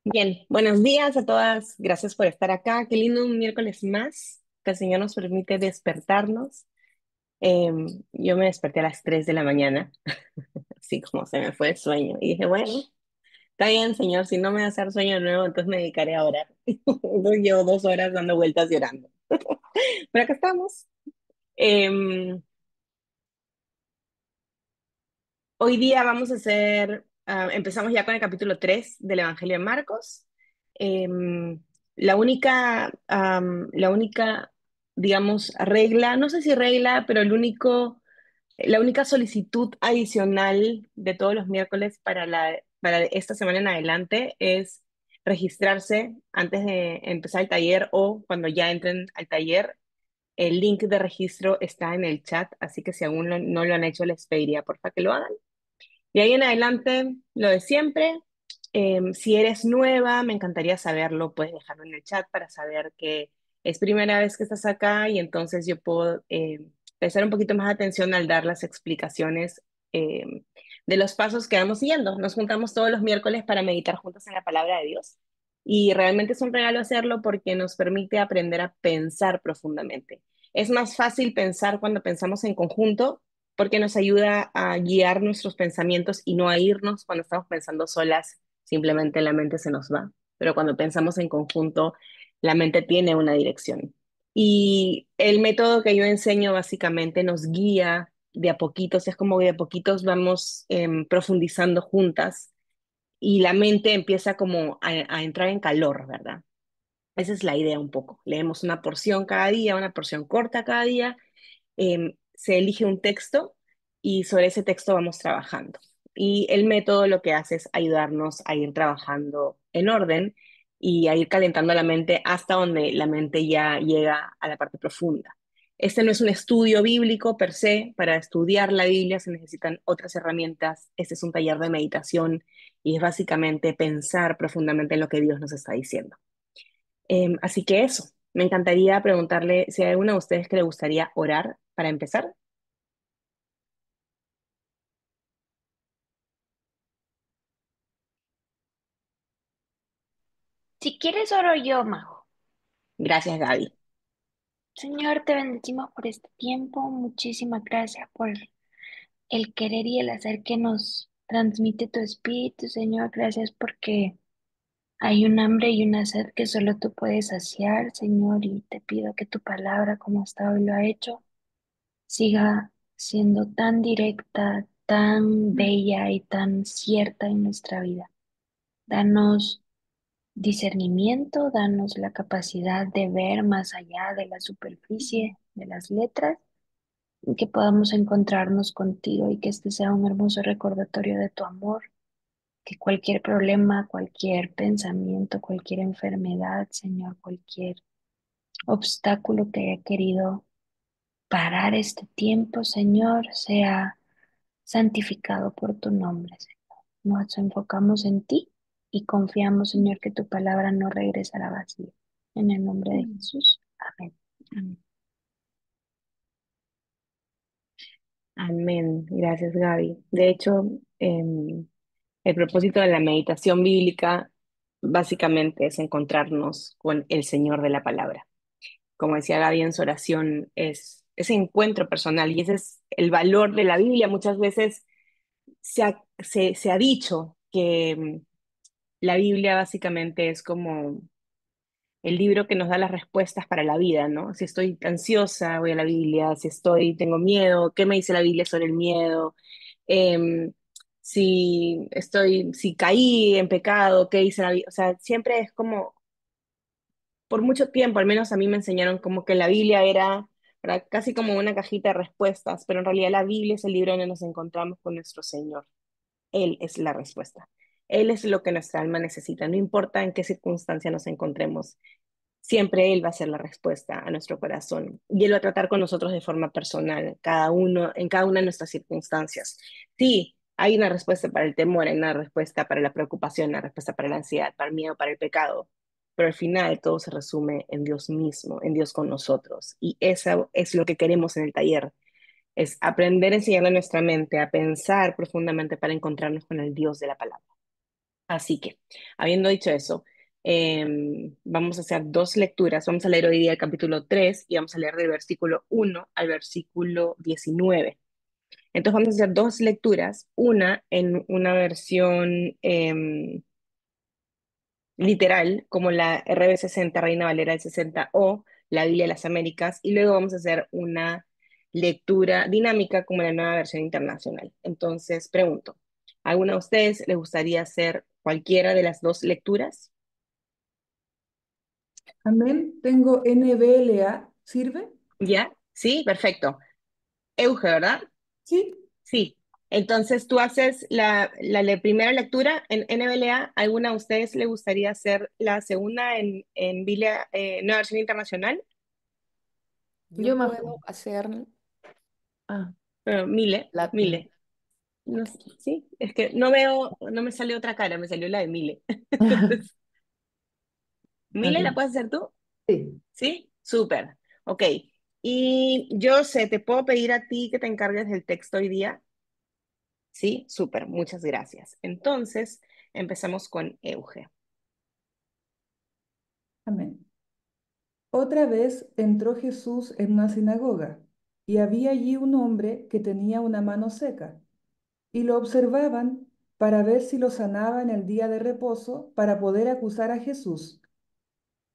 Bien, buenos días a todas. Gracias por estar acá. Qué lindo un miércoles más que el Señor nos permite despertarnos. Yo me desperté a las 3 de la mañana, así como se me fue el sueño. Y dije, bueno, está bien, Señor, si no me va a hacer sueño nuevo, entonces me dedicaré a orar. Entonces llevo 2 horas dando vueltas y orando. Pero acá estamos. Em, Hoy día vamos a empezamos ya con el capítulo 3 del Evangelio de Marcos. Em, la única, digamos, regla, no sé si regla, pero la única solicitud adicional de todos los miércoles para esta semana en adelante es registrarse antes de empezar el taller o cuando ya entren al taller. El link de registro está en el chat, así que si aún no lo han hecho, les pediría porfa que lo hagan. De ahí en adelante, lo de siempre. Si eres nueva, me encantaría saberlo. Puedes dejarlo en el chat para saber que es primera vez que estás acá y entonces yo puedo prestar un poquito más de atención al dar las explicaciones eh, de los pasos que vamos siguiendo. Nos juntamos todos los miércoles para meditar juntos en la palabra de Dios y realmente es un regalo hacerlo porque nos permite aprender a pensar profundamente. Es más fácil pensar cuando pensamos en conjunto porque nos ayuda a guiar nuestros pensamientos y no a irnos cuando estamos pensando solas, simplemente la mente se nos va. Pero cuando pensamos en conjunto, la mente tiene una dirección. Y el método que yo enseño básicamente nos guía de a poquitos, es como que de a poquitos vamos profundizando juntas y la mente empieza como a entrar en calor, ¿verdad? Esa es la idea un poco. Leemos una porción cada día, una porción corta cada día, se elige un texto y sobre ese texto vamos trabajando. Y el método lo que hace es ayudarnos a ir trabajando en orden y a ir calentando la mente hasta donde la mente ya llega a la parte profunda. Este no es un estudio bíblico per se. Para estudiar la Biblia se necesitan otras herramientas. Este es un taller de meditación y es básicamente pensar profundamente en lo que Dios nos está diciendo. Así que eso, me encantaría preguntarle si hay alguno de ustedes que le gustaría orar para empezar. Si quieres, oro yo, Majo. Gracias, Gaby. Señor, te bendecimos por este tiempo. Muchísimas gracias por el querer y el hacer que nos transmite tu espíritu, Señor. Gracias porque hay un hambre y una sed que solo tú puedes saciar, Señor. Y te pido que tu palabra, como hasta hoy lo ha hecho, siga siendo tan directa, tan bella y tan cierta en nuestra vida. Danos discernimiento, danos la capacidad de ver más allá de la superficie de las letras y que podamos encontrarnos contigo y que este sea un hermoso recordatorio de tu amor, que cualquier problema, cualquier pensamiento, cualquier enfermedad, Señor, cualquier obstáculo que haya querido parar este tiempo, Señor, sea santificado por tu nombre, Señor. Nos enfocamos en ti y confiamos, Señor, que tu palabra no regresará vacía. En el nombre de Jesús. Amén. Amén. Gracias, Gaby. De hecho, el propósito de la meditación bíblica básicamente es encontrarnos con el Señor de la palabra. Como decía Gaby en su oración, es ese encuentro personal y ese es el valor de la Biblia. Muchas veces se ha dicho que la Biblia básicamente es como el libro que nos da las respuestas para la vida, ¿no? Si estoy ansiosa, voy a la Biblia. Tengo miedo, ¿qué me dice la Biblia sobre el miedo? Em, si caí en pecado, ¿qué dice la Biblia? O sea, siempre es como, por mucho tiempo, al menos a mí me enseñaron como que la Biblia era, ¿verdad? Casi como una cajita de respuestas, pero en realidad la Biblia es el libro donde nos encontramos con nuestro Señor. Él es la respuesta. Él es lo que nuestra alma necesita, no importa en qué circunstancia nos encontremos. Siempre Él va a ser la respuesta a nuestro corazón y Él va a tratar con nosotros de forma personal, en cada una de nuestras circunstancias. Sí, hay una respuesta para el temor, hay una respuesta para la preocupación, una respuesta para la ansiedad, para el miedo, para el pecado, pero al final todo se resume en Dios mismo, en Dios con nosotros. Y eso es lo que queremos en el taller, es aprender a enseñarle a nuestra mente a pensar profundamente para encontrarnos con el Dios de la palabra. Así que, habiendo dicho eso, vamos a hacer dos lecturas. Vamos a leer hoy día el capítulo 3 y vamos a leer del versículo 1 al versículo 19. Entonces vamos a hacer dos lecturas, una en una versión literal, como la RB60 Reina Valera del 60 o la Biblia de las Américas, y luego vamos a hacer una lectura dinámica como la nueva versión internacional. Entonces, pregunto, ¿a alguna de ustedes les gustaría hacer cualquiera de las dos lecturas? Amén. Tengo NBLA. ¿Sirve? ¿Ya? Sí, perfecto. Euge, ¿verdad? Sí. Sí. Entonces tú haces primera lectura en NBLA. ¿Alguna de ustedes le gustaría hacer la segunda en Biblia, nueva versión internacional? Yo Yo puedo puedo. hacer Ah, pero latín. Mile. No sí, es que no veo, no me salió otra cara, me salió la de Mile. ¿Mile la Amén. puedes hacer tú? Sí. Sí, súper. Ok. Y yo sé, ¿te puedo pedir a ti que te encargues del texto hoy día? Sí, súper, muchas gracias. Entonces, empezamos con Euge. Amén. Otra vez entró Jesús en una sinagoga, y había allí un hombre que tenía una mano seca, y lo observaban para ver si lo sanaba en el día de reposo para poder acusar a Jesús.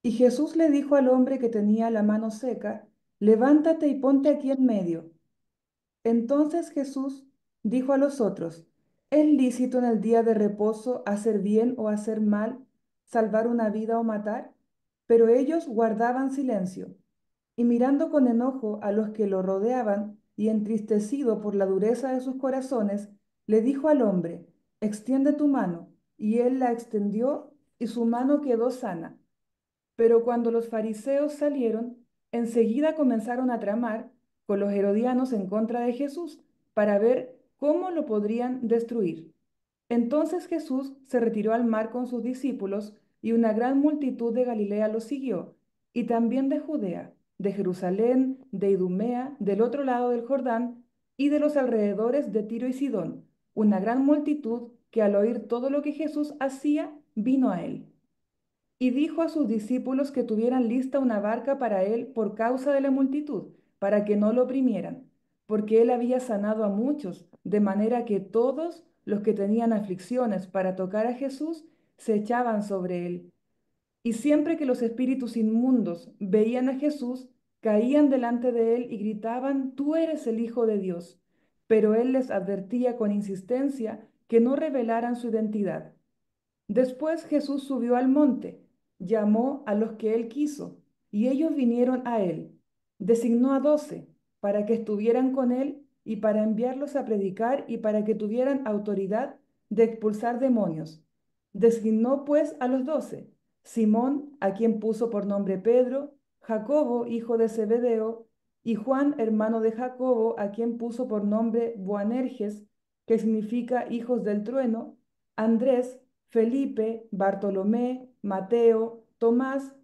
Y Jesús le dijo al hombre que tenía la mano seca, levántate y ponte aquí en medio. Entonces Jesús dijo a los otros, ¿es lícito en el día de reposo hacer bien o hacer mal, salvar una vida o matar? Pero ellos guardaban silencio. Y mirando con enojo a los que lo rodeaban y entristecido por la dureza de sus corazones, le dijo al hombre, extiende tu mano. Y él la extendió y su mano quedó sana. Pero cuando los fariseos salieron, enseguida comenzaron a tramar con los herodianos en contra de Jesús para ver cómo lo podrían destruir. Entonces Jesús se retiró al mar con sus discípulos y una gran multitud de Galilea lo siguió, y también de Judea, de Jerusalén, de Idumea, del otro lado del Jordán, y de los alrededores de Tiro y Sidón, una gran multitud que al oír todo lo que Jesús hacía, vino a él. Y dijo a sus discípulos que tuvieran lista una barca para él por causa de la multitud, para que no lo oprimieran, porque él había sanado a muchos, de manera que todos los que tenían aflicciones para tocar a Jesús se echaban sobre él. Y siempre que los espíritus inmundos veían a Jesús, caían delante de él y gritaban, Tú eres el Hijo de Dios. Pero él les advertía con insistencia que no revelaran su identidad. Después Jesús subió al monte, llamó a los que él quiso, y ellos vinieron a él. Designó a 12 para que estuvieran con él y para enviarlos a predicar y para que tuvieran autoridad de expulsar demonios. Designó pues a los 12: Simón, a quien puso por nombre Pedro, Jacobo, hijo de Zebedeo, y Juan, hermano de Jacobo, a quien puso por nombre Boanerges, que significa hijos del trueno, Andrés, Felipe, Bartolomé, Mateo, Tomás,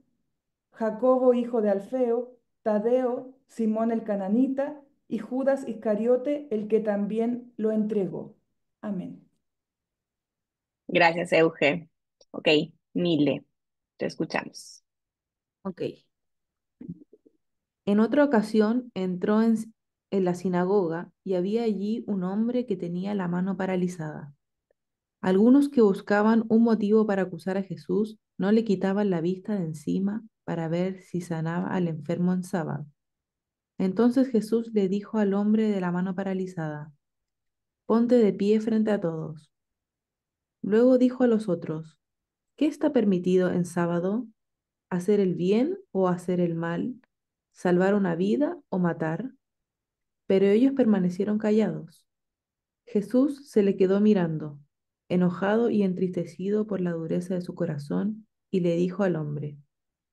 Jacobo hijo de Alfeo, Tadeo, Simón el cananita y Judas Iscariote, el que también lo entregó. Amén. Gracias, Euge. Ok, Mile, te escuchamos. Ok. En otra ocasión entró en la sinagoga y había allí un hombre que tenía la mano paralizada. Algunos que buscaban un motivo para acusar a Jesús no le quitaban la vista de encima para ver si sanaba al enfermo en sábado. Entonces Jesús le dijo al hombre de la mano paralizada, ponte de pie frente a todos. Luego dijo a los otros, ¿qué está permitido en sábado? ¿Hacer el bien o hacer el mal? ¿Salvar una vida o matar? Pero ellos permanecieron callados. Jesús se le quedó mirando, enojado y entristecido por la dureza de su corazón, y le dijo al hombre,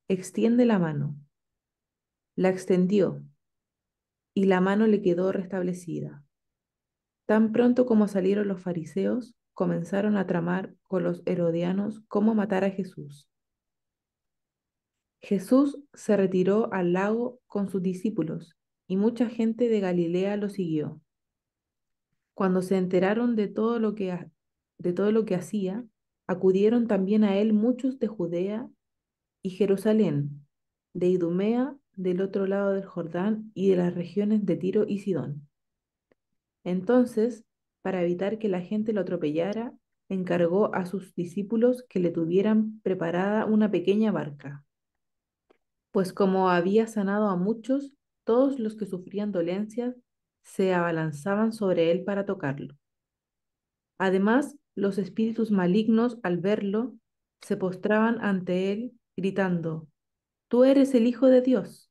extiende la mano. La extendió, y la mano le quedó restablecida. Tan pronto como salieron los fariseos, comenzaron a tramar con los herodianos cómo matar a Jesús. Jesús se retiró al lago con sus discípulos, y mucha gente de Galilea lo siguió. Cuando se enteraron de todo lo que hacía, acudieron también a él muchos de Judea y Jerusalén, de Idumea, del otro lado del Jordán y de las regiones de Tiro y Sidón. Entonces, para evitar que la gente lo atropellara, encargó a sus discípulos que le tuvieran preparada una pequeña barca, pues como había sanado a muchos, todos los que sufrían dolencias se abalanzaban sobre él para tocarlo. Además, los espíritus malignos, al verlo, se postraban ante él, gritando, Tú eres el Hijo de Dios.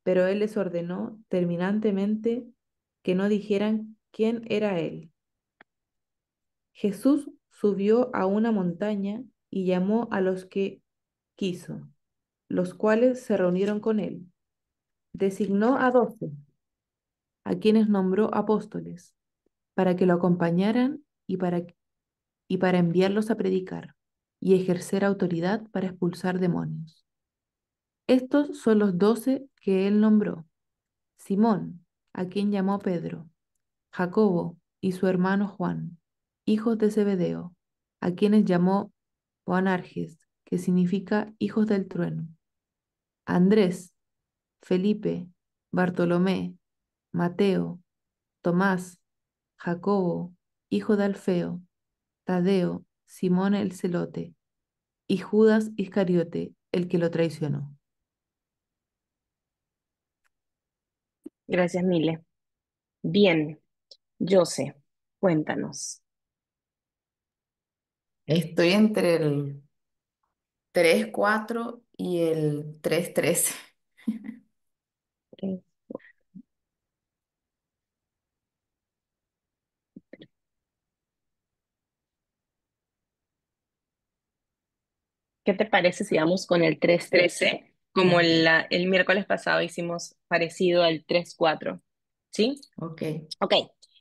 Pero él les ordenó terminantemente que no dijeran quién era él. Jesús subió a una montaña y llamó a los que quiso, los cuales se reunieron con él. Designó a 12, a quienes nombró apóstoles, para que lo acompañaran y para enviarlos a predicar y ejercer autoridad para expulsar demonios. Estos son los 12 que él nombró: Simón, a quien llamó Pedro, Jacobo y su hermano Juan, hijos de Zebedeo, a quienes llamó Boanerges, que significa hijos del trueno, Andrés, Felipe, Bartolomé, Mateo, Tomás, Jacobo, hijo de Alfeo, Tadeo, Simón el celote, y Judas Iscariote, el que lo traicionó. Gracias, Mile. Bien, Jose, cuéntanos. Estoy entre el 3-4 y el 3-13. ¿Qué te parece si vamos con el 3-13? Como Ok, el miércoles pasado hicimos parecido al 3-4. ¿Sí? ok. Ok,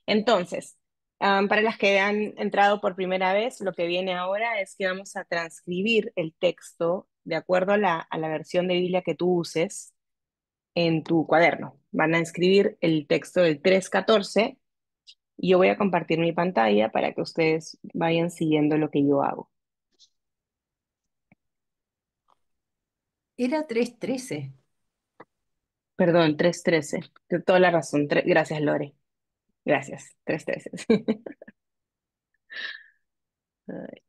entonces, para las que han entrado por primera vez, lo que viene ahora es que vamos a transcribir el texto de acuerdo a la versión de Biblia que tú uses en tu cuaderno. Van a escribir el texto del 3-14 y yo voy a compartir mi pantalla para que ustedes vayan siguiendo lo que yo hago. Era 3-13. Perdón, 3-13. De toda la razón. Gracias, Lore. Gracias. 3-13. Ay,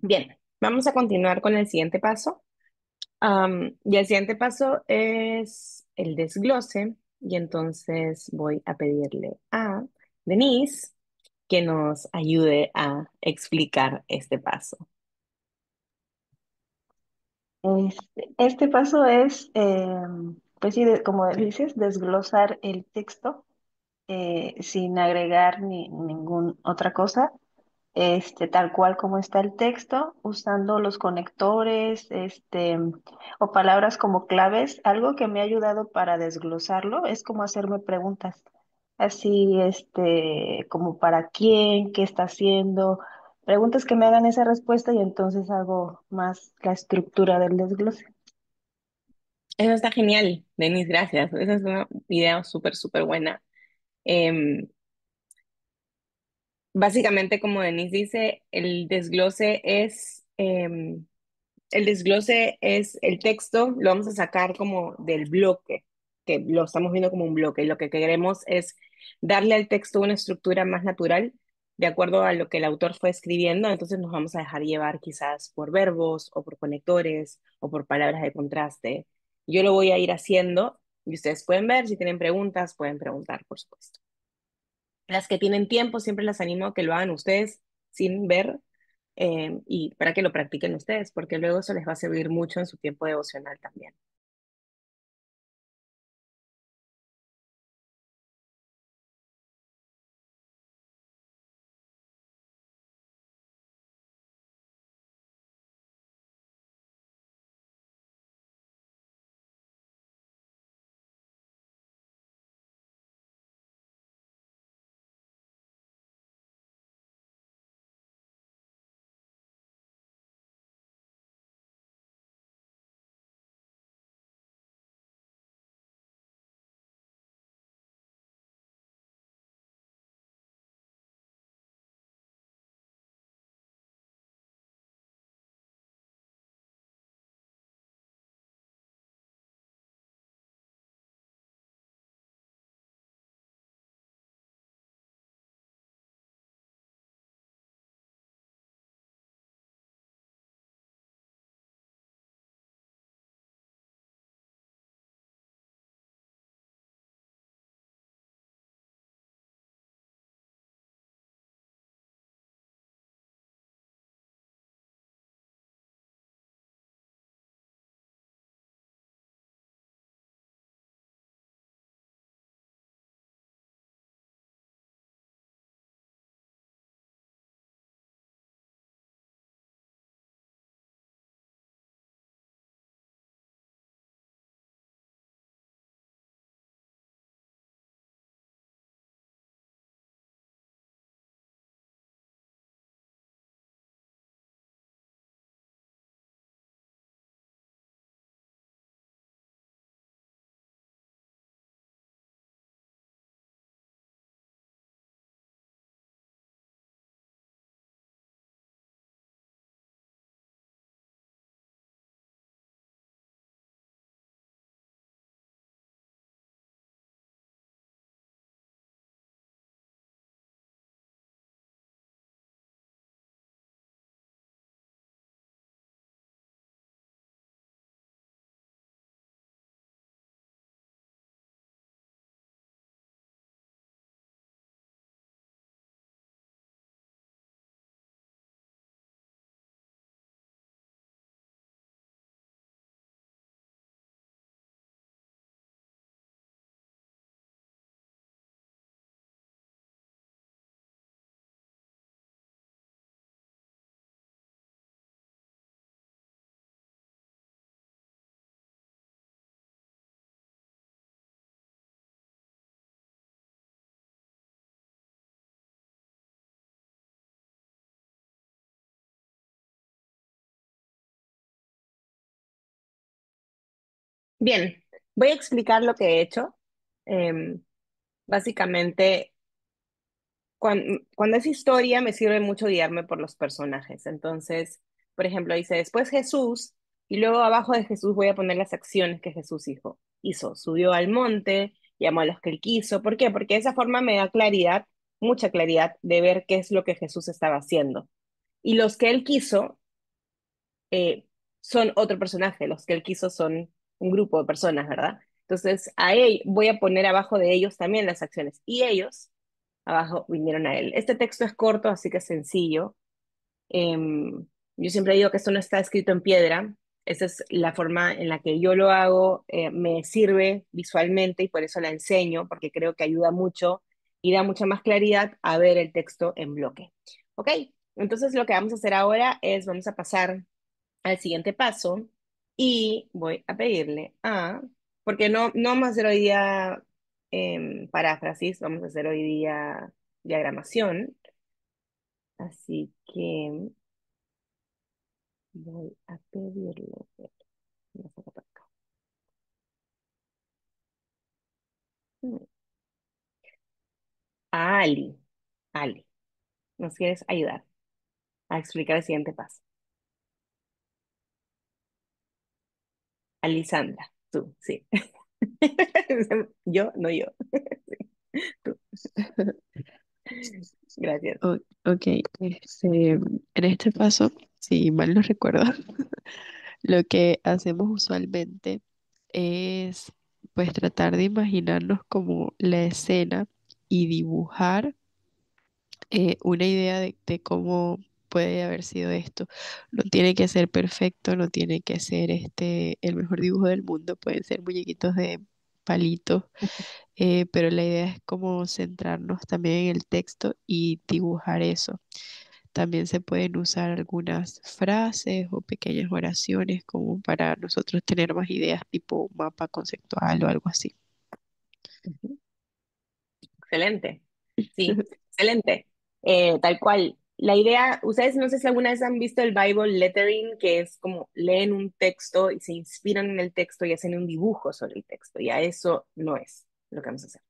Bien, vamos a continuar con el siguiente paso. Y el siguiente paso es el desglose. Y entonces voy a pedirle a Denise que nos ayude a explicar este paso. Este paso es, pues sí, como dices, desglosar el texto sin agregar ninguna otra cosa, tal cual como está el texto, usando los conectores, o palabras como claves. Algo que me ha ayudado para desglosarlo es como hacerme preguntas, así, como para quién, qué está haciendo, preguntas que me hagan esa respuesta y entonces hago más la estructura del desglose. Eso está genial, Denise, gracias. Esa es una idea súper, súper buena. Em, Básicamente, como Denise dice, el desglose es el texto, lo vamos a sacar como del bloque, que lo estamos viendo como un bloque, y lo que queremos es darle al texto una estructura más natural, de acuerdo a lo que el autor fue escribiendo. Entonces nos vamos a dejar llevar quizás por verbos, o por conectores, o por palabras de contraste. Yo lo voy a ir haciendo, y ustedes pueden ver, si tienen preguntas, pueden preguntar, por supuesto. Las que tienen tiempo, siempre las animo a que lo hagan ustedes sin ver, y para que lo practiquen ustedes, porque luego eso les va a servir mucho en su tiempo devocional también. Bien, voy a explicar lo que he hecho. Em, Básicamente, cuando es historia, me sirve mucho guiarme por los personajes. Entonces, por ejemplo, dice después Jesús, y luego abajo de Jesús voy a poner las acciones que Jesús hizo. Subió al monte, llamó a los que él quiso. ¿Por qué? Porque de esa forma me da claridad, mucha claridad, de ver qué es lo que Jesús estaba haciendo. Y los que él quiso eh, son otro personaje, los que él quiso son un grupo de personas, ¿verdad? Entonces, a él voy a poner abajo de ellos también las acciones. Y ellos abajo vinieron a él. Este texto es corto, así que es sencillo. Yo siempre digo que esto no está escrito en piedra. Esa es la forma en la que yo lo hago. Me sirve visualmente y por eso la enseño, porque creo que ayuda mucho y da mucha más claridad a ver el texto en bloque. ¿Ok? Entonces lo que vamos a hacer ahora es, vamos a pasar al siguiente paso y voy a pedirle a, porque no vamos a hacer hoy día paráfrasis, vamos a hacer hoy día diagramación. Así que voy a pedirle, voy a sacar por acá. Mm, A Ali, Ali, ¿nos quieres ayudar a explicar el siguiente paso? Alisandra, tú, sí. Yo, no yo. Tú. Gracias. Ok, en este paso, si mal no recuerdo, lo que hacemos usualmente es pues tratar de imaginarnos como la escena y dibujar una idea de cómo puede haber sido esto. No tiene que ser perfecto, no tiene que ser el mejor dibujo del mundo, pueden ser muñequitos de palitos, pero la idea es como centrarnos también en el texto y dibujar eso. También se pueden usar algunas frases o pequeñas oraciones como para nosotros tener más ideas tipo mapa conceptual o algo así. Ujú. Excelente. Sí, excelente. Tal cual. La idea, ustedes no sé si alguna vez han visto el Bible lettering, que es como leen un texto y se inspiran en el texto y hacen un dibujo sobre el texto. Y a eso no es lo que vamos a hacer.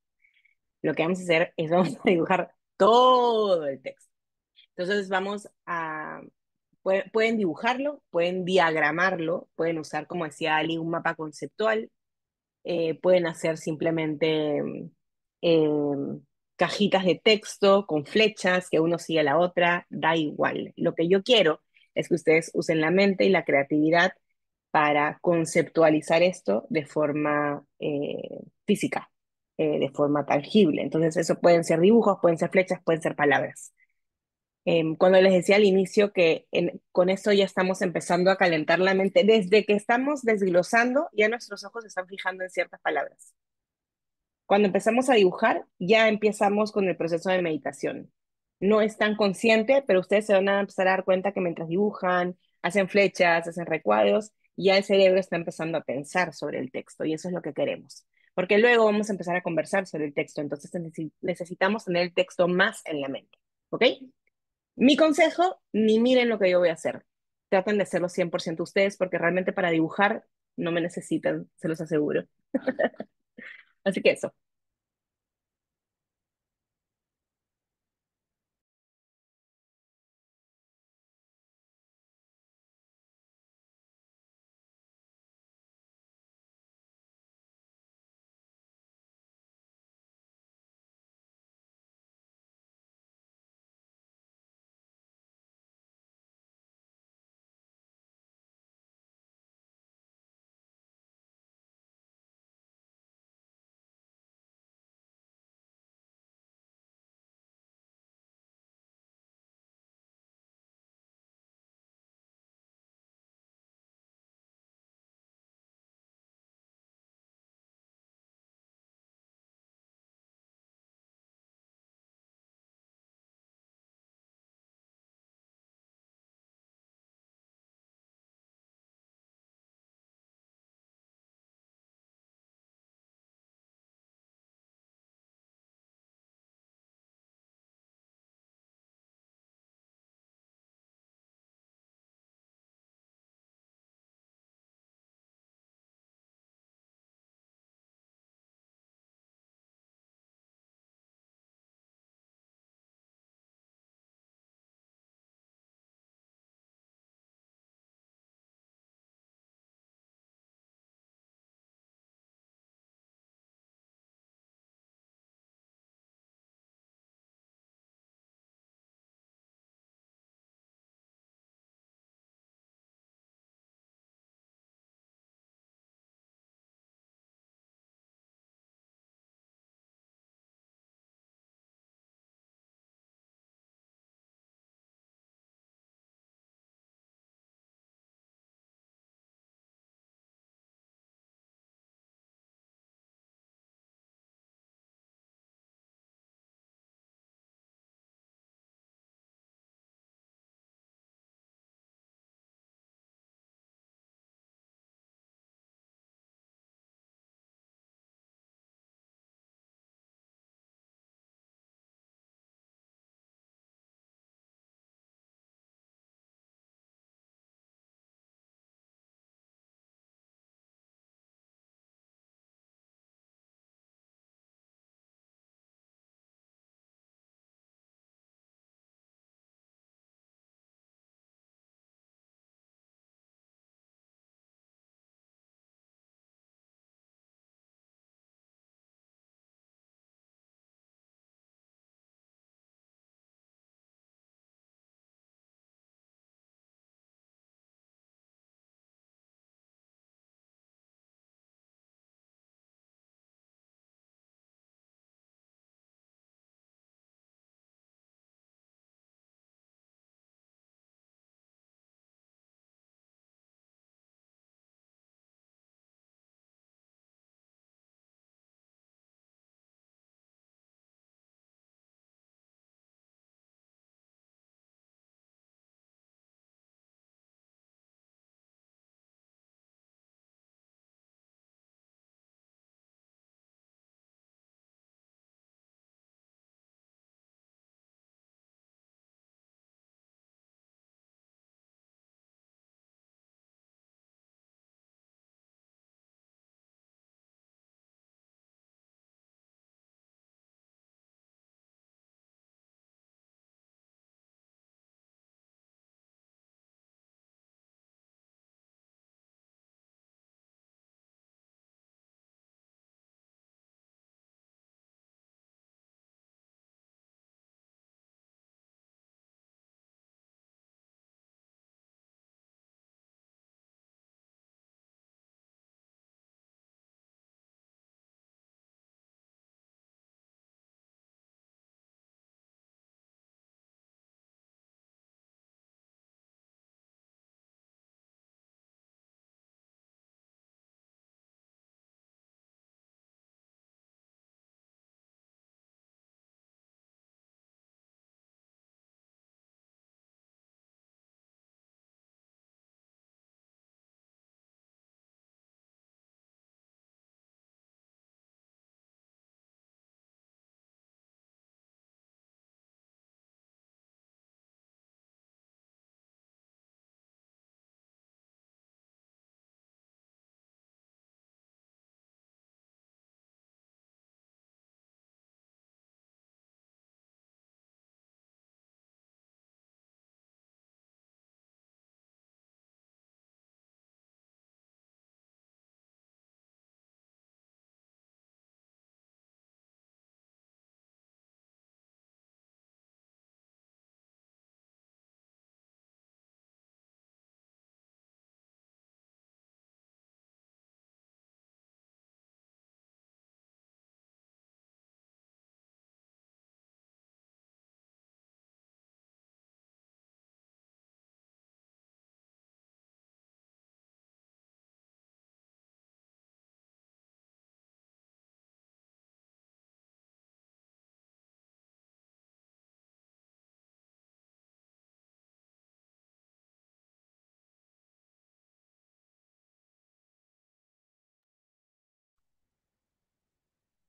Lo que vamos a hacer es vamos a dibujar todo el texto. Entonces vamos a, pueden dibujarlo, pueden diagramarlo, pueden usar, como decía Ali, un mapa conceptual, pueden hacer simplemente eh, cajitas de texto con flechas que uno sigue a la otra, da igual. Lo que yo quiero es que ustedes usen la mente y la creatividad para conceptualizar esto de forma física, de forma tangible. Entonces, eso pueden ser dibujos, pueden ser flechas, pueden ser palabras. Cuando les decía al inicio que con esto ya estamos empezando a calentar la mente, desde que estamos desglosando, ya nuestros ojos se están fijando en ciertas palabras. Cuando empezamos a dibujar, ya empezamos con el proceso de meditación. No es tan consciente, pero ustedes se van a empezar a dar cuenta que mientras dibujan, hacen flechas, hacen recuadros, ya el cerebro está empezando a pensar sobre el texto y eso es lo que queremos. Porque luego vamos a empezar a conversar sobre el texto, entonces necesitamos tener el texto más en la mente. ¿Ok? Mi consejo, ni miren lo que yo voy a hacer. Traten de hacerlo 100% ustedes porque realmente para dibujar no me necesitan, se los aseguro. Así que eso.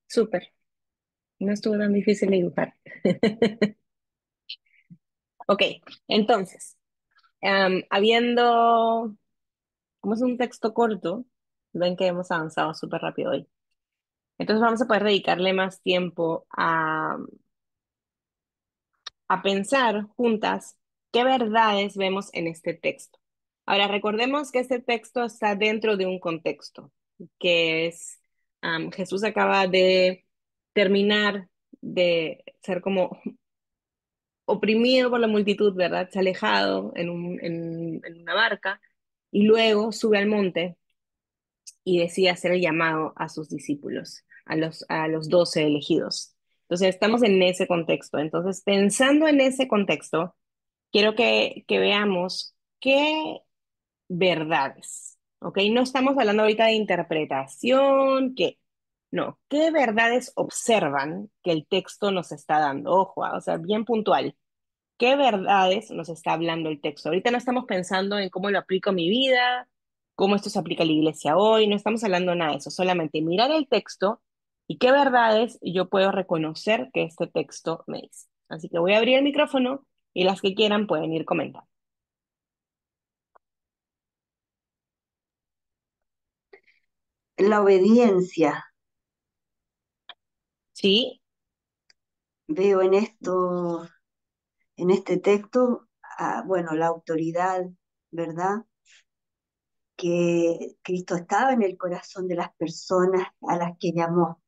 Súper. No estuvo tan difícil de dibujar. Ok, entonces, habiendo, como es un texto corto, ven que hemos avanzado súper rápido hoy. Entonces vamos a poder dedicarle más tiempo a pensar juntas qué verdades vemos en este texto. Ahora, recordemos que este texto está dentro de un contexto, que es, Jesús acaba de terminar de ser como oprimido por la multitud, ¿verdad? Se ha alejado en una barca y luego sube al monte y decide hacer el llamado a sus discípulos, a los 12 elegidos. Entonces, estamos en ese contexto. Entonces, pensando en ese contexto, quiero que veamos qué verdades, ¿ok? No estamos hablando ahorita de interpretación, no, qué verdades observan que el texto nos está dando. Ojo, o sea, bien puntual. ¿Qué verdades nos está hablando el texto? Ahorita no estamos pensando en cómo lo aplico a mi vida, cómo esto se aplica a la iglesia hoy, no estamos hablando nada de eso, solamente mirar el texto y qué verdades yo puedo reconocer que este texto me dice. Así que voy a abrir el micrófono y las que quieran pueden ir comentando. La obediencia. ¿Sí? Veo en este texto, bueno, la autoridad, ¿verdad? Que Cristo estaba en el corazón de las personas a las que llamó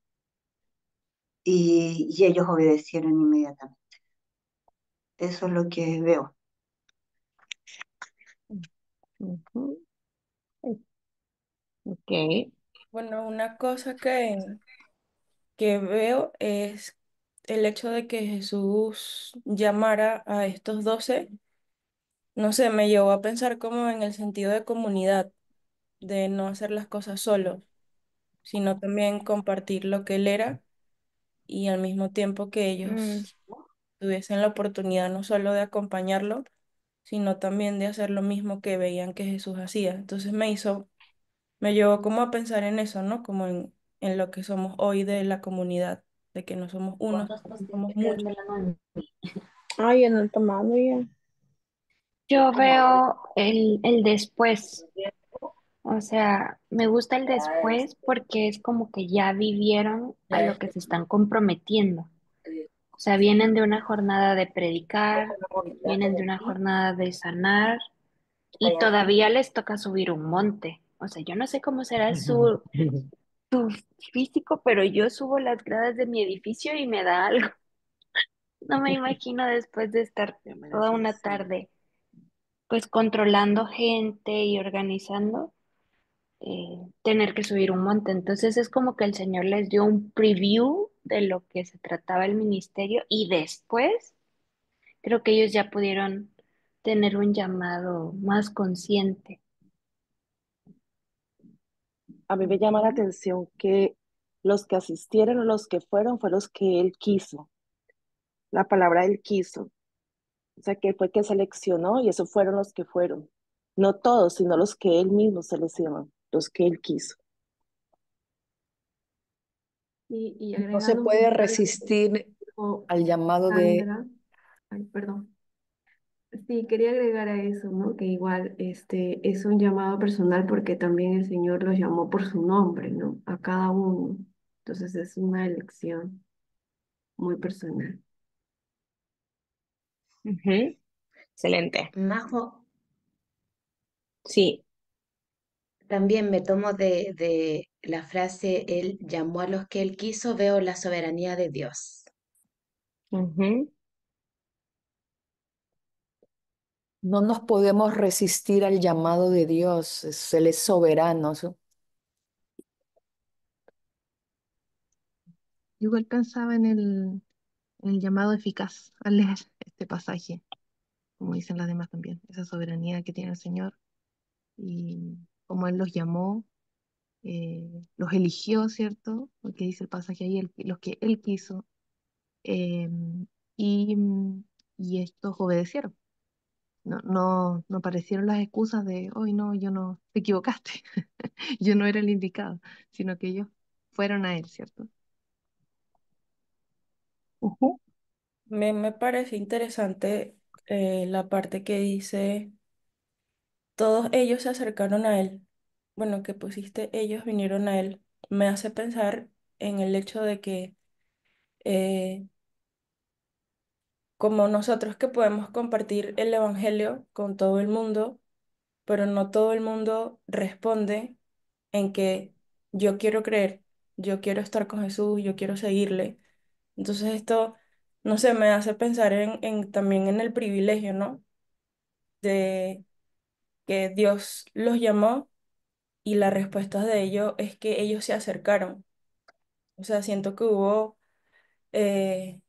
y ellos obedecieron inmediatamente. Eso es lo que veo. Ujú. Ok. Bueno, una cosa que veo es el hecho de que Jesús llamara a estos 12, no sé, me llevó a pensar como en el sentido de comunidad, de no hacer las cosas solo, sino también compartir lo que él era y al mismo tiempo que Mm, ellos tuviesen la oportunidad no solo de acompañarlo, sino también de hacer lo mismo que veían que Jesús hacía. Entonces me llevó como a pensar en eso, ¿no? Como en lo que somos hoy de la comunidad, de que no somos unos, ¿Cuántas pastillas somos te quedan muchos. de la mano? Ay, ya no he tomado ya. Yo veo el después, o sea, me gusta el después porque es como que ya vivieron a lo que se están comprometiendo. O sea, vienen de una jornada de predicar, vienen de una jornada de sanar y todavía les toca subir un monte. O sea, yo no sé cómo será su físico, pero yo subo las gradas de mi edificio y me da algo. No me imagino después de estar toda una tarde pues controlando gente y organizando, tener que subir un monte. Entonces es como que el Señor les dio un preview de lo que se trataba el ministerio y después creo que ellos ya pudieron tener un llamado más consciente. A mí me llama la atención que los que asistieron o los que fueron fue los que él quiso. La palabra él quiso. O sea, que fue que seleccionó y esos fueron los que fueron. No todos, sino los que él mismo seleccionó, los que él quiso. Y No se agregando un puede poquito a lo que resistir dijo al llamado de... Sandra, ay, perdón. Sí, quería agregar a eso, ¿no? Que igual es un llamado personal porque también el Señor los llamó por su nombre, ¿no? A cada uno. Entonces es una elección muy personal. Ujú. Excelente. Majo, Sí. también me tomo de la frase, Él llamó a los que Él quiso, veo la soberanía de Dios. Ujú. No nos podemos resistir al llamado de Dios. Él es soberano. Igual pensaba en el llamado eficaz al leer este pasaje, como dicen las demás también, esa soberanía que tiene el Señor y cómo Él los llamó, los eligió, ¿cierto? Porque dice el pasaje ahí, los que Él quiso, eh, y, y estos obedecieron. No aparecieron las excusas de, hoy no, yo no, te equivocaste, yo no era el indicado, sino que ellos fueron a Él, ¿cierto? Ujú. Me parece interesante la parte que dice, todos ellos se acercaron a él. Bueno, que pusiste, ellos vinieron a él. Me hace pensar en el hecho de que eh, como nosotros que podemos compartir el Evangelio con todo el mundo, pero no todo el mundo responde en que yo quiero creer, yo quiero estar con Jesús, yo quiero seguirle. Entonces esto, no sé, me hace pensar también en el privilegio, ¿no? De que Dios los llamó y la respuesta de ellos es que ellos se acercaron. O sea, siento que hubo, eh,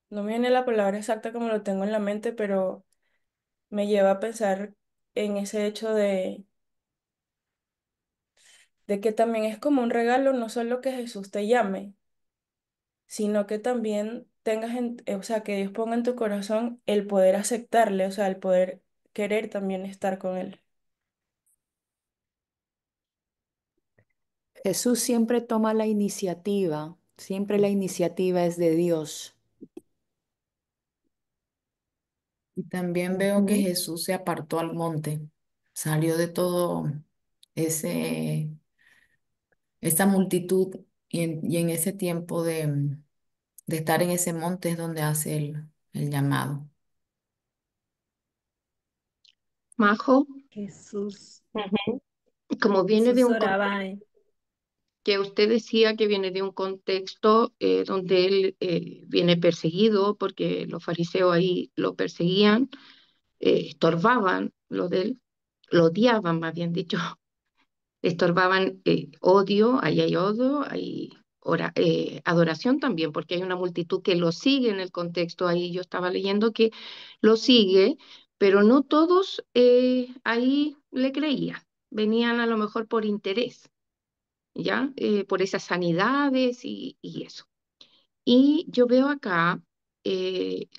no me viene la palabra exacta como lo tengo en la mente, pero me lleva a pensar en ese hecho de que también es como un regalo, no solo que Jesús te llame, sino que también tengas, o sea, que Dios ponga en tu corazón el poder aceptarle, o sea, el poder querer también estar con Él. Jesús siempre toma la iniciativa, siempre la iniciativa es de Dios. Y también veo que Ujú. Jesús se apartó al monte, salió de todo ese, esa multitud y en ese tiempo de estar en ese monte es donde hace el llamado. Majo, Jesús. Ujú. como viene de Jesús un oraba. contexto que usted decía que viene de un contexto donde él viene perseguido porque los fariseos ahí lo perseguían, estorbaban lo de él, lo odiaban, más bien dicho, estorbaban odio, ahí hay odio, hay adoración también, porque hay una multitud que lo sigue en el contexto, ahí yo estaba leyendo que lo sigue, pero no todos ahí le creían, venían a lo mejor por interés, ¿ya? Por esas sanidades y eso. Y yo veo acá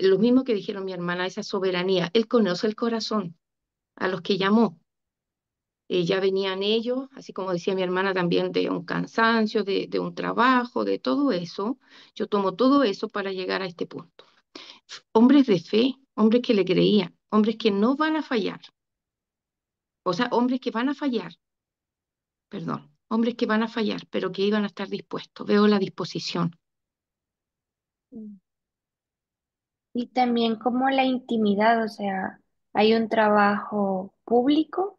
lo mismo que dijeron mi hermana, esa soberanía, él conoce el corazón a los que llamó. Ya venían ellos, así como decía mi hermana, también de un cansancio, de un trabajo, de todo eso. Yo tomo todo eso para llegar a este punto. Hombres de fe, hombres que le creían, hombres que no van a fallar, o sea, hombres que van a fallar, perdón, hombres que van a fallar, pero que iban a estar dispuestos. Veo la disposición. Y también como la intimidad, o sea, hay un trabajo público,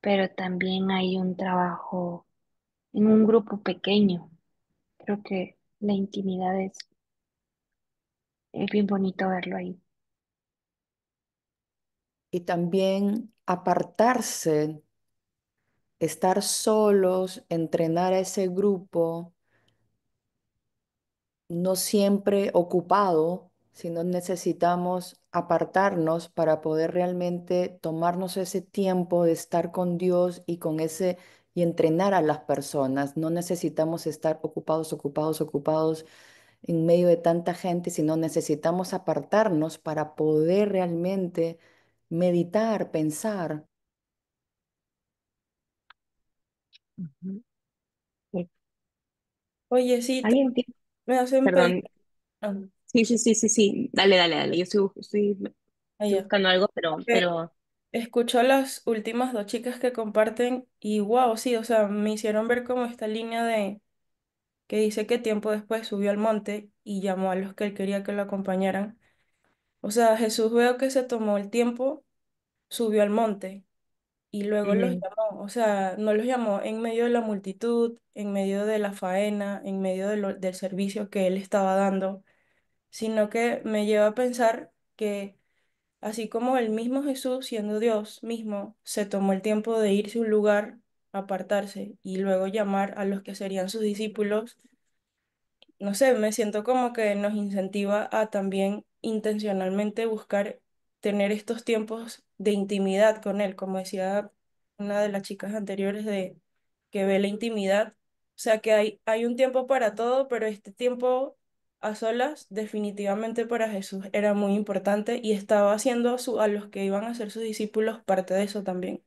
pero también hay un trabajo en un grupo pequeño. Creo que la intimidad es bien bonito verlo ahí. Y también apartarse, estar solos, entrenar a ese grupo, no siempre ocupado, sino necesitamos apartarnos para poder realmente tomarnos ese tiempo de estar con Dios y con ese y entrenar a las personas. No necesitamos estar ocupados, ocupados, ocupados en medio de tanta gente, sino necesitamos apartarnos para poder realmente meditar, pensar. Ujú. Sí. Oye, sí, ¿Alguien tiene? me hacen Perdón. pensar, ah, Sí, sí, sí, sí, sí. Dale, dale, dale. Yo estoy allá, buscando algo, que escucho a las últimas dos chicas que comparten y wow, sí, o sea, me hicieron ver como esta línea de que dice que tiempo después subió al monte y llamó a los que él quería que lo acompañaran. O sea, Jesús veo que se tomó el tiempo, subió al monte y luego los Ujú. llamó. O sea, no los llamó en medio de la multitud, en medio de la faena, en medio del servicio que él estaba dando, sino que me lleva a pensar que así como el mismo Jesús, siendo Dios mismo, se tomó el tiempo de irse a un lugar, apartarse y luego llamar a los que serían sus discípulos, no sé, me siento como que nos incentiva a también intencionalmente buscar tener estos tiempos de intimidad con Él, como decía una de las chicas anteriores de que ve la intimidad, o sea que hay un tiempo para todo, pero este tiempo a solas definitivamente para Jesús era muy importante y estaba haciendo a los que iban a ser sus discípulos parte de eso también.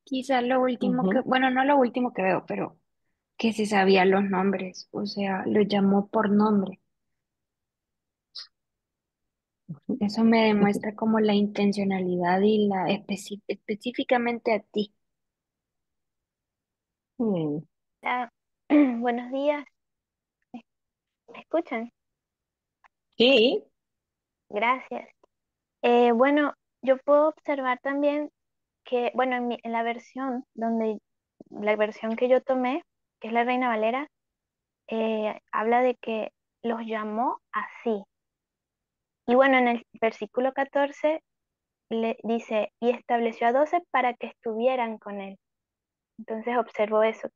Quizás lo último que, Ujú. bueno, no lo último que veo, pero que se sabía los nombres, o sea, los llamó por nombre. Eso me demuestra como la intencionalidad y la específicamente a ti. Mm. Ah, buenos días, ¿me escuchan? Sí, Gracias. Bueno, yo puedo observar también que, bueno, en la versión la versión que yo tomé, que es la Reina Valera, habla de que los llamó así. Y bueno, en el versículo 14 le dice, y estableció a 12 para que estuvieran con él. Entonces observo eso,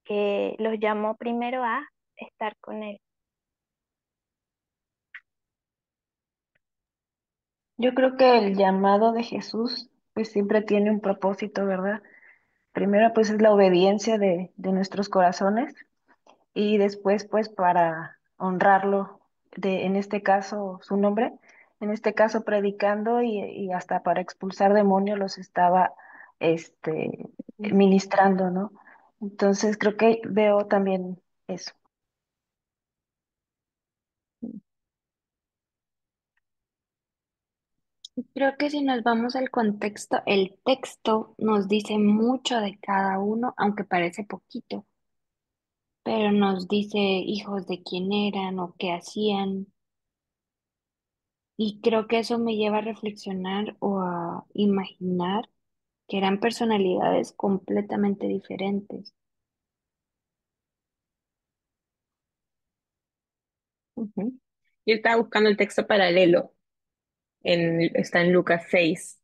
que los llamó primero a estar con él. Yo creo que el llamado de Jesús pues siempre tiene un propósito, ¿verdad? Primero pues es la obediencia de nuestros corazones y después pues para honrarlo, en este caso su nombre, en este caso predicando y hasta para expulsar demonios los estaba ministrando, ¿no? Entonces creo que veo también eso. Creo que si nos vamos al contexto, el texto nos dice mucho de cada uno, aunque parece poquito, pero nos dice hijos de quién eran o qué hacían. Y creo que eso me lleva a reflexionar o a imaginar que eran personalidades completamente diferentes. ujú. Yo estaba buscando el texto paralelo, está en Lucas 6,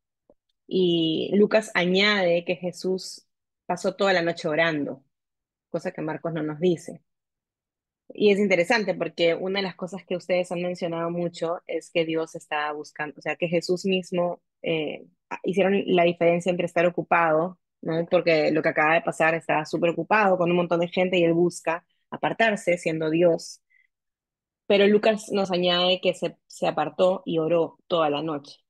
y Lucas añade que Jesús pasó toda la noche orando, cosa que Marcos no nos dice. Y es interesante porque una de las cosas que ustedes han mencionado mucho es que Dios está buscando, o sea, que Jesús mismo hicieron la diferencia entre estar ocupado, ¿no? Porque lo que acaba de pasar, estaba súper ocupado con un montón de gente y él busca apartarse siendo Dios. Pero Lucas nos añade que se apartó y oró toda la noche.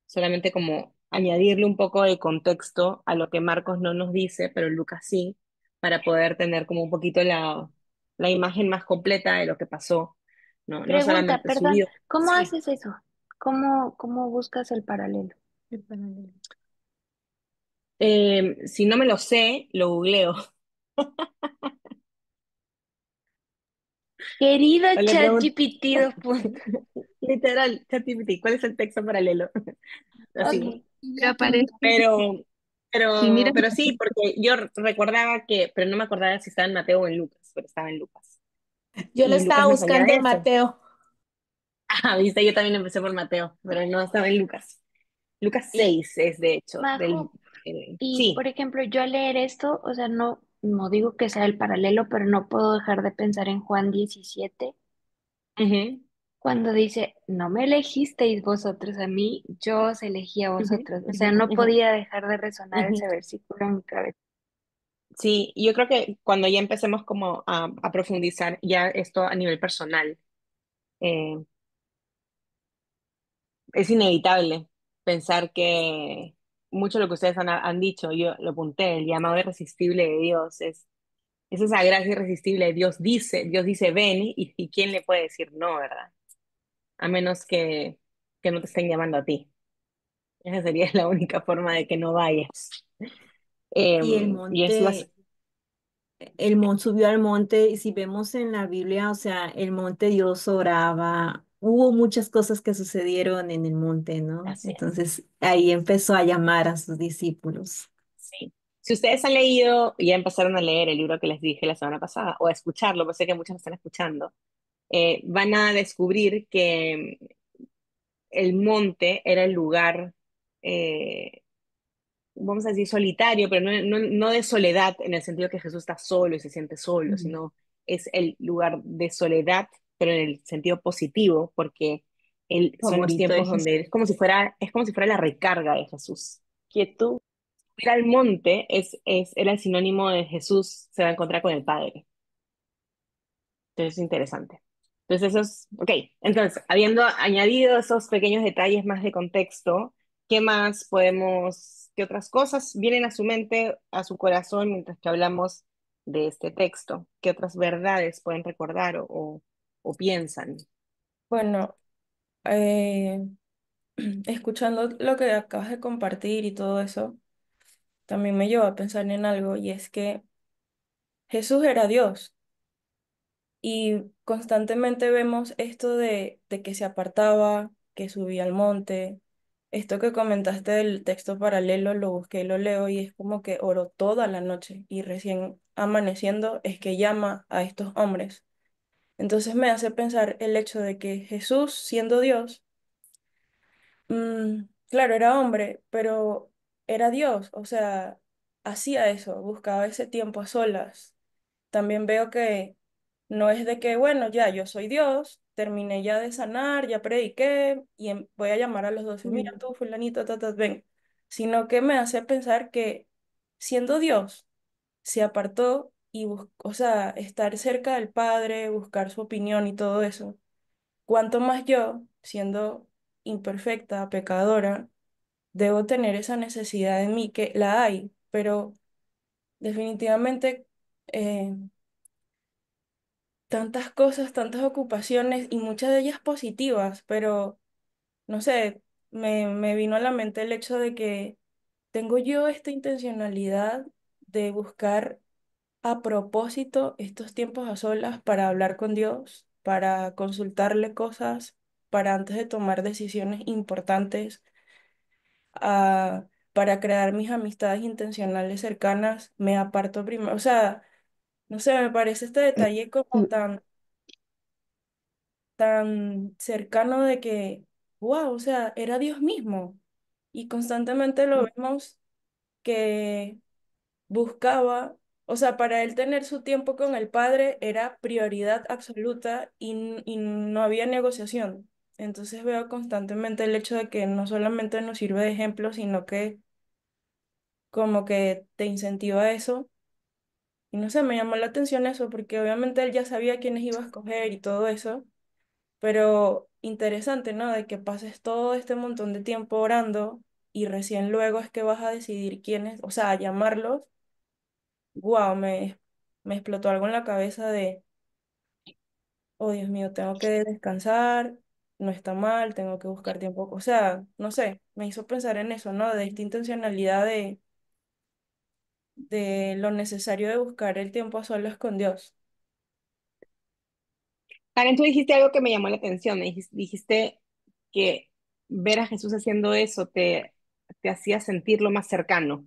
Solamente como añadirle un poco de contexto a lo que Marcos no nos dice, pero Lucas sí, para poder tener como un poquito la imagen más completa de lo que pasó, ¿no? No Pregunta, solamente su perdón, vida. ¿cómo Sí. haces eso? ¿Cómo buscas el paralelo? El paralelo. Si no me lo sé, lo googleo. Querido O le pregunto, ChatGPT, dos puntos. literal, ChatGPT, ¿cuál es el texto paralelo? Así. Ok. Pero aparece, Pero, si miras, pero sí, porque yo recordaba que, pero no me acordaba si estaba en Mateo o en Lucas, pero estaba en Lucas. Yo lo Y Lucas estaba nos buscando añade en eso. Mateo. Ah, viste, yo también empecé por Mateo, pero no estaba en Lucas. Lucas Y 6 es de hecho, Majo, y por sí. ejemplo, yo al leer esto, o sea, no digo que sea el paralelo, pero no puedo dejar de pensar en Juan 17 Ujú, cuando dice, no me elegisteis vosotros a mí, yo os elegí a ujú, vosotros. O ujú, sea, no ujú, podía dejar de resonar ujú. ese versículo en mi cabeza. Sí, yo creo que cuando ya empecemos como a profundizar ya esto a nivel personal, eh, es inevitable pensar que mucho de lo que ustedes han dicho, yo lo apunté, el llamado irresistible de Dios es esa gracia irresistible de Dios dice ven y quién le puede decir no, ¿verdad? A menos que no te estén llamando a ti. Esa sería la única forma de que no vayas. Y Y es las... subió al monte, y si vemos en la Biblia, o sea, el monte Dios oraba, hubo muchas cosas que sucedieron en el monte, ¿no? Así es, Entonces ahí empezó a llamar a sus discípulos. sí. Si ustedes han leído, ya empezaron a leer el libro que les dije la semana pasada, o a escucharlo, pues sé que muchos lo están escuchando, van a descubrir que el monte era el lugar, eh, vamos a decir, solitario, pero no de soledad en el sentido que Jesús está solo y se siente solo, Ujú. sino es el lugar de soledad, pero en el sentido positivo, porque son los Favorito de tiempos Jesús. donde es como si fuera la recarga de Jesús. Quietud. Ir al monte era el sinónimo de Jesús se va a encontrar con el Padre. Entonces es interesante. Entonces eso es, ok, entonces, habiendo añadido esos pequeños detalles más de contexto, ¿qué más podemos, qué otras cosas vienen a su mente, a su corazón mientras que hablamos de este texto? ¿Qué otras verdades pueden recordar o piensan? Bueno, eh, escuchando lo que acabas de compartir y todo eso, también me llevó a pensar en algo y es que Jesús era Dios y constantemente vemos esto de que se apartaba, que subía al monte. Esto que comentaste del texto paralelo lo busqué y lo leo y es como que oró toda la noche y recién amaneciendo es que llama a estos hombres. Entonces me hace pensar el hecho de que Jesús, siendo Dios, claro, era hombre, pero era Dios, o sea, hacía eso, buscaba ese tiempo a solas. También veo que no es de que, bueno, ya yo soy Dios, terminé ya de sanar, ya prediqué y voy a llamar a los 12 mira Mm. tú, fulanito, ven, sino que me hace pensar que siendo Dios, se apartó y buscó, o sea, estar cerca del Padre, buscar su opinión y todo eso. Cuanto más yo, siendo imperfecta, pecadora, debo tener esa necesidad en mí, que la hay, pero definitivamente eh, tantas cosas, tantas ocupaciones y muchas de ellas positivas, pero no sé, me vino a la mente el hecho de que tengo yo esta intencionalidad de buscar a propósito estos tiempos a solas para hablar con Dios, para consultarle cosas, para antes de tomar decisiones importantes, para crear mis amistades intencionales cercanas, me aparto primero. O sea, no sé, me parece este detalle como tan cercano de que, wow, o sea, era Dios mismo. Y constantemente lo vemos que buscaba, o sea, para él tener su tiempo con el padre era prioridad absoluta y no había negociación. Entonces veo constantemente el hecho de que no solamente nos sirve de ejemplo, sino que como que te incentiva eso. Y no sé, me llamó la atención eso, porque obviamente él ya sabía quiénes iba a escoger y todo eso, pero interesante, ¿no? De que pases todo este montón de tiempo orando y recién luego es que vas a decidir quiénes, o sea, a llamarlos. Wow, me explotó algo en la cabeza de, oh Dios mío, tengo que descansar, no está mal, tengo que buscar tiempo. O sea, no sé, me hizo pensar en eso, ¿no? De esta intencionalidad de lo necesario de buscar el tiempo a solas con Dios. Karen, tú dijiste algo que me llamó la atención. Dijiste que ver a Jesús haciendo eso te hacía sentirlo más cercano.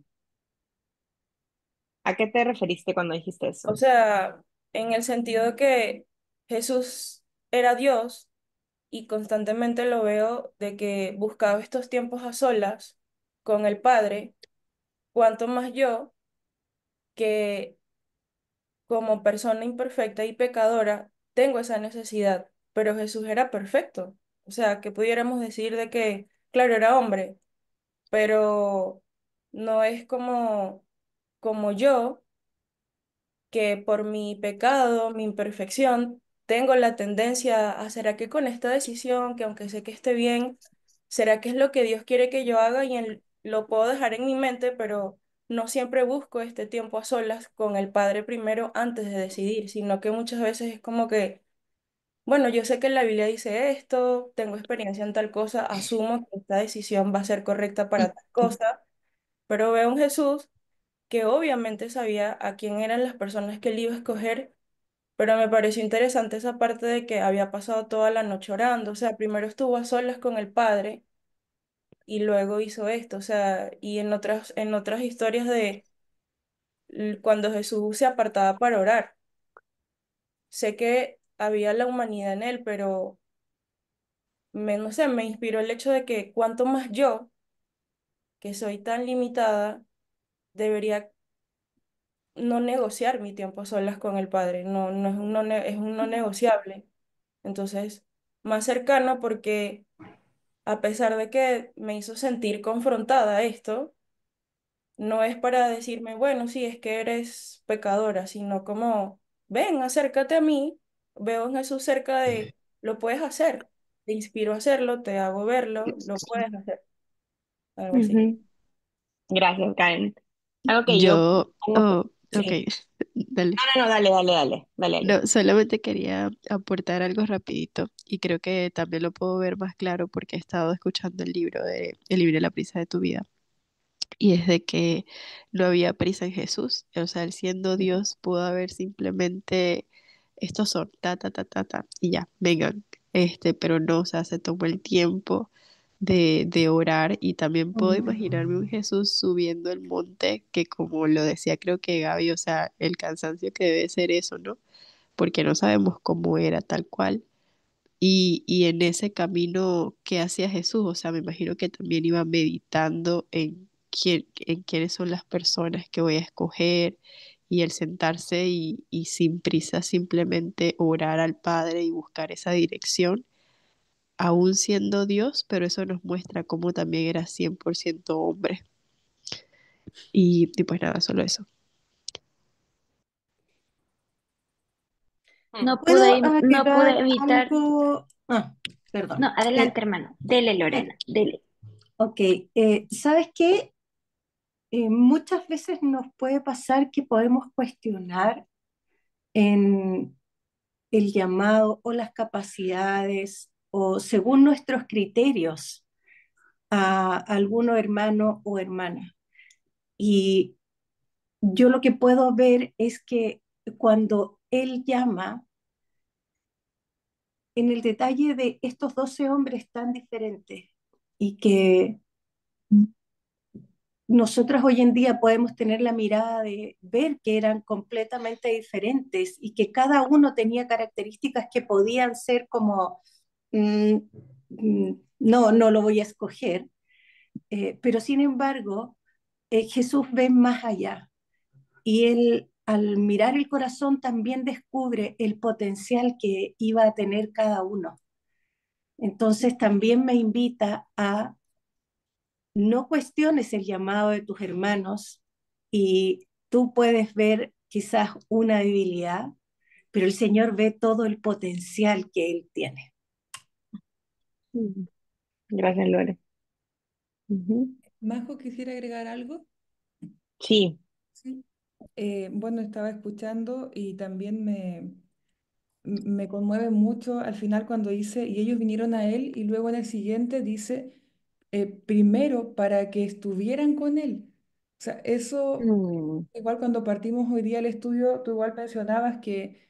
¿A qué te referiste cuando dijiste O eso? sea, en el sentido de que Jesús era Dios y constantemente lo veo de que buscaba estos tiempos a solas con el Padre, cuanto más yo que como persona imperfecta y pecadora, tengo esa necesidad, pero Jesús era perfecto. O sea, que pudiéramos decir de que, claro, era hombre, pero no es como yo, que por mi pecado, mi imperfección, tengo la tendencia a, ¿será que con esta decisión, que aunque sé que esté bien, será que es lo que Dios quiere que yo haga y lo puedo dejar en mi mente, pero no siempre busco este tiempo a solas con el Padre primero antes de decidir, sino que muchas veces es como que, bueno, yo sé que la Biblia dice esto, tengo experiencia en tal cosa, asumo que esta decisión va a ser correcta para tal cosa, pero veo un Jesús que obviamente sabía a quién eran las personas que él iba a escoger, pero me pareció interesante esa parte de que había pasado toda la noche orando, o sea, primero estuvo a solas con el Padre y luego hizo esto, o sea, y en otras historias de cuando Jesús se apartaba para orar, sé que había la humanidad en él, pero no sé, me inspiró el hecho de que cuanto más yo, que soy tan limitada, debería no negociar mi tiempo a solas con el Padre, no, no es es un no negociable. Entonces, más cercano porque a pesar de que me hizo sentir confrontada esto, no es para decirme, bueno, sí, es que eres pecadora, sino como, ven, acércate a mí, veo en Jesús cerca de, lo puedes hacer, te inspiro a hacerlo, te hago verlo, lo puedes hacer, algo así. Ujú. Gracias, Karen. Algo que yo Yo, pongo, oh, ok, sí. Dale. No, no, no, dale, dale, dale, dale, dale. No, solamente quería aportar algo rapidito y creo que también lo puedo ver más claro porque he estado escuchando el libro de la prisa de tu vida. Y es de que no había prisa en Jesús. O sea, él siendo Dios pudo haber simplemente, estos son, y ya, vengan. Pero no, o sea, se tomó el tiempo de orar y también puedo imaginarme un Jesús subiendo el monte, que como lo decía creo que Gaby, o sea, el cansancio que debe ser eso, ¿no? Porque no sabemos cómo era tal cual. Y en ese camino que hacía Jesús, o sea, me imagino que también iba meditando en quiénes son las personas que voy a escoger y el sentarse y sin prisa simplemente orar al Padre y buscar esa dirección, aún siendo Dios, pero eso nos muestra cómo también era 100% hombre. Y pues nada, solo eso. No ¿Puedo pude, no pude agregar evitar. algo? Perdón. No, adelante, hermano. Dele, Lorena, dele. Ok, ¿sabes qué? Muchas veces nos puede pasar que podemos cuestionar en el llamado o las capacidades o según nuestros criterios a alguno hermano o hermana. Y yo lo que puedo ver es que cuando él llama, en el detalle de estos 12 hombres tan diferentes y que nosotras hoy en día podemos tener la mirada de ver que eran completamente diferentes y que cada uno tenía características que podían ser como, mm, no, no lo voy a escoger, pero sin embargo, Jesús ve más allá y él al mirar el corazón también descubre el potencial que iba a tener cada uno. Entonces también me invita a no cuestiones el llamado de tus hermanos y tú puedes ver quizás una debilidad, pero el Señor ve todo el potencial que Él tiene. Gracias, Lore. Majo, quisiera agregar algo. Sí. Sí. Bueno, estaba escuchando y también me conmueve mucho al final cuando dice, y ellos vinieron a él, y luego en el siguiente dice, primero para que estuvieran con él. O sea, eso, igual cuando partimos hoy día el estudio, tú igual mencionabas que,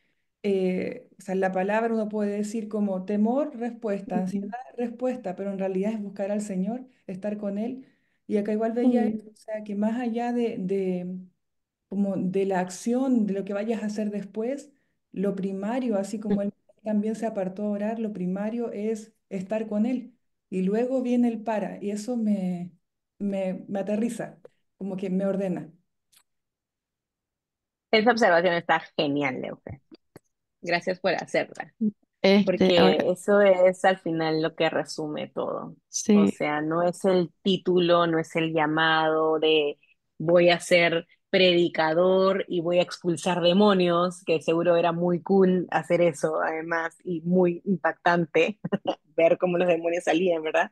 o sea, la palabra uno puede decir como temor, respuesta, ansiedad, respuesta, pero en realidad es buscar al Señor, estar con Él. Y acá igual veía eso, o sea, que más allá de como de la acción, de lo que vayas a hacer después, lo primario, así como él también se apartó a orar, lo primario es estar con él. Y luego viene el para, y eso me aterriza, como que me ordena. Esa observación está genial, Leufe. Gracias por hacerla. Ahora, Porque eso es al final lo que resume todo. O sí, sea, no es el título, no es el llamado de voy a ser predicador y voy a expulsar demonios, que seguro era muy cool hacer eso, además, y muy impactante ver cómo los demonios salían, ¿verdad?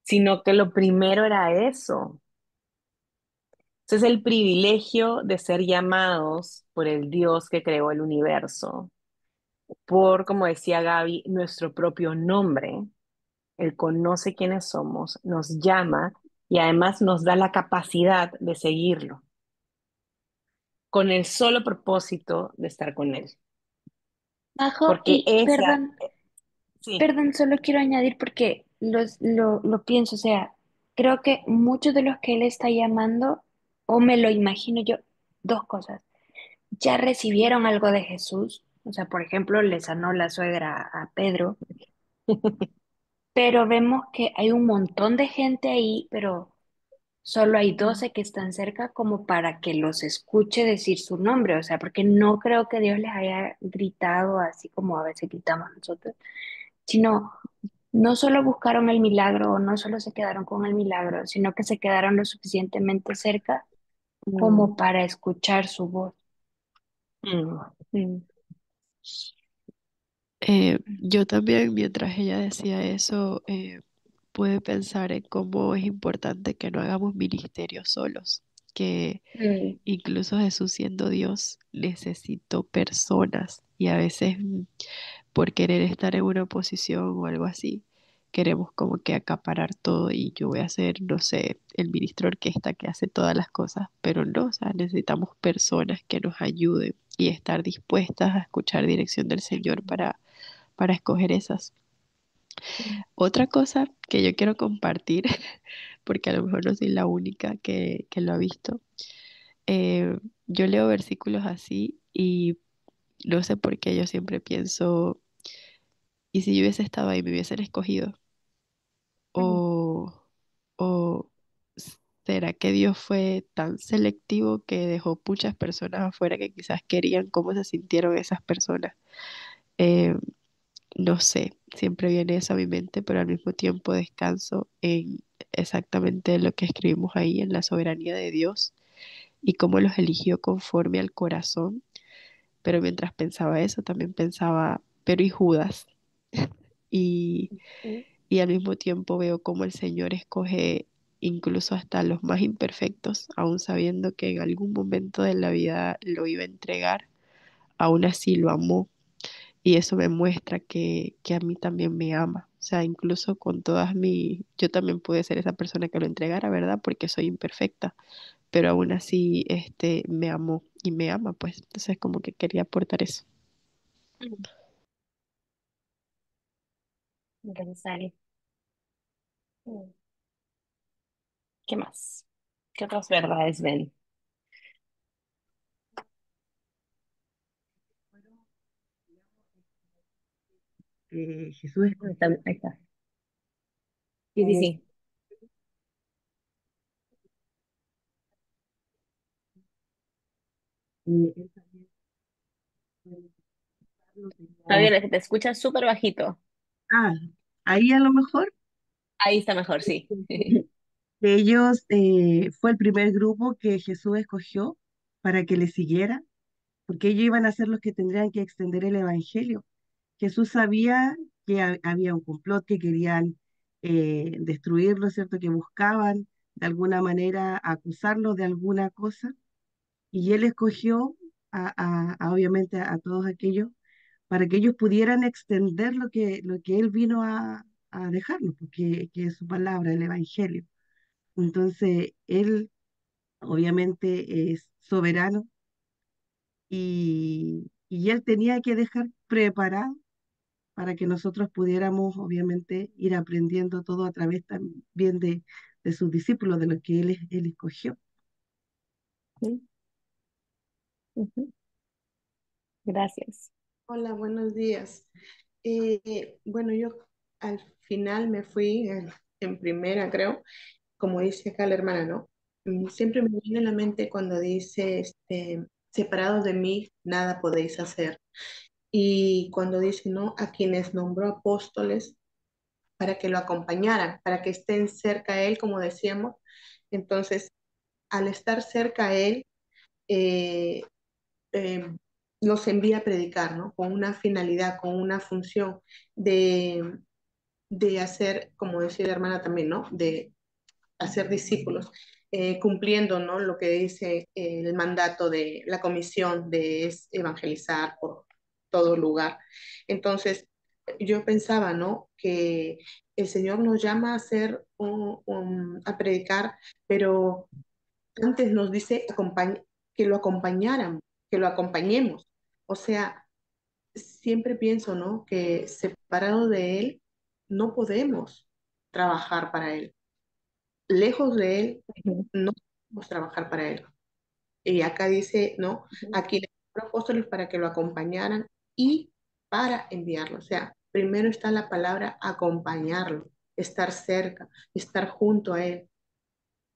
Sino que lo primero era eso. Entonces, el privilegio de ser llamados por el Dios que creó el universo, por, como decía Gaby, nuestro propio nombre. Él conoce quiénes somos, nos llama y además nos da la capacidad de seguirlo, con el solo propósito de estar con Él. Majo, Porque y esa, perdón, sí, perdón, solo quiero añadir porque lo pienso, o sea, creo que muchos de los que él está llamando, o me lo imagino yo, dos cosas. Ya recibieron algo de Jesús, o sea, por ejemplo, le sanó la suegra a Pedro, pero vemos que hay un montón de gente ahí, pero solo hay 12 que están cerca como para que los escuche decir su nombre, o sea, porque no creo que Dios les haya gritado así como a veces gritamos nosotros, sino no solo buscaron el milagro o no solo se quedaron con el milagro, sino que se quedaron lo suficientemente cerca mm, como para escuchar su voz. mm, mm. yo también, mientras ella decía eso, pude pensar en cómo es importante que no hagamos ministerio solos, que Mm, incluso Jesús siendo Dios necesitó personas y a veces por querer estar en una posición o algo así, queremos como que acaparar todo y yo voy a ser, no sé, el ministro de orquesta que hace todas las cosas, pero no, o sea, necesitamos personas que nos ayuden y estar dispuestas a escuchar dirección del Señor para escoger esas. mm, Otra cosa que yo quiero compartir, porque a lo mejor no soy la única que lo ha visto, yo leo versículos así y no sé por qué yo siempre pienso, ¿y si yo hubiese estado ahí, me hubiesen escogido? mm. ¿O, o será que Dios fue tan selectivo que dejó muchas personas afuera que quizás querían cómo se sintieron esas personas? Eh, no sé, siempre viene eso a mi mente, pero al mismo tiempo descanso en exactamente lo que escribimos ahí, en la soberanía de Dios y cómo los eligió conforme al corazón. Pero mientras pensaba eso, también pensaba, pero ¿y Judas? Y, Mm. y al mismo tiempo veo cómo el Señor escoge incluso hasta los más imperfectos, aun sabiendo que en algún momento de la vida lo iba a entregar, aún así lo amó. Y eso me muestra que a mí también me ama. O sea, incluso con todas mis, yo también pude ser esa persona que lo entregara, ¿verdad? Porque soy imperfecta, pero aún así, me amó y me ama, pues. Entonces, como que quería aportar eso. Mm. Gracias, Ale. Mm. ¿Qué más? ¿Qué otras verdades ven? Jesús Ahí está. Sí, sí, eh, sí. él también Pablo tenía- Javier, que te escuchas súper bajito. ah, ahí a lo mejor Ahí está mejor, sí. ellos fue el primer grupo que Jesús escogió para que le siguiera, porque ellos iban a ser los que tendrían que extender el evangelio. Jesús sabía que había un complot, que querían destruirlo, ¿cierto? Que buscaban de alguna manera acusarlo de alguna cosa, y él escogió obviamente a todos aquellos para que ellos pudieran extender lo que él vino a dejarnos, porque que es su palabra, el evangelio. Entonces, él obviamente es soberano y él tenía que dejar preparado para que nosotros pudiéramos obviamente ir aprendiendo todo a través también de sus discípulos, de lo que él escogió. Sí. Ujú. Gracias. Hola, buenos días. Bueno, yo al final me fui en primera, creo, como dice acá la hermana, ¿no? Siempre me viene a la mente cuando dice, separados de mí, nada podéis hacer. Y cuando dice, ¿no? A quienes nombró apóstoles para que lo acompañaran, para que estén cerca a él, como decíamos. Entonces, al estar cerca a él, eh, eh, los envía a predicar, ¿no? Con una finalidad, con una función de, de hacer, como decía la hermana también, ¿no? De hacer discípulos, cumpliendo, ¿no? Lo que dice el mandato de la comisión de evangelizar por todo lugar. Entonces, yo pensaba, ¿no? Que el Señor nos llama a hacer, a predicar, pero antes nos dice que lo acompañáramos, que lo acompañemos. O sea, siempre pienso, ¿no? Que separado de Él no podemos trabajar para Él. Lejos de Él Ujú, no podemos trabajar para Él. Y acá dice, ¿no? ujú, Aquí le dio apóstoles para que lo acompañaran y para enviarlo. O sea, primero está la palabra acompañarlo, estar cerca, estar junto a Él.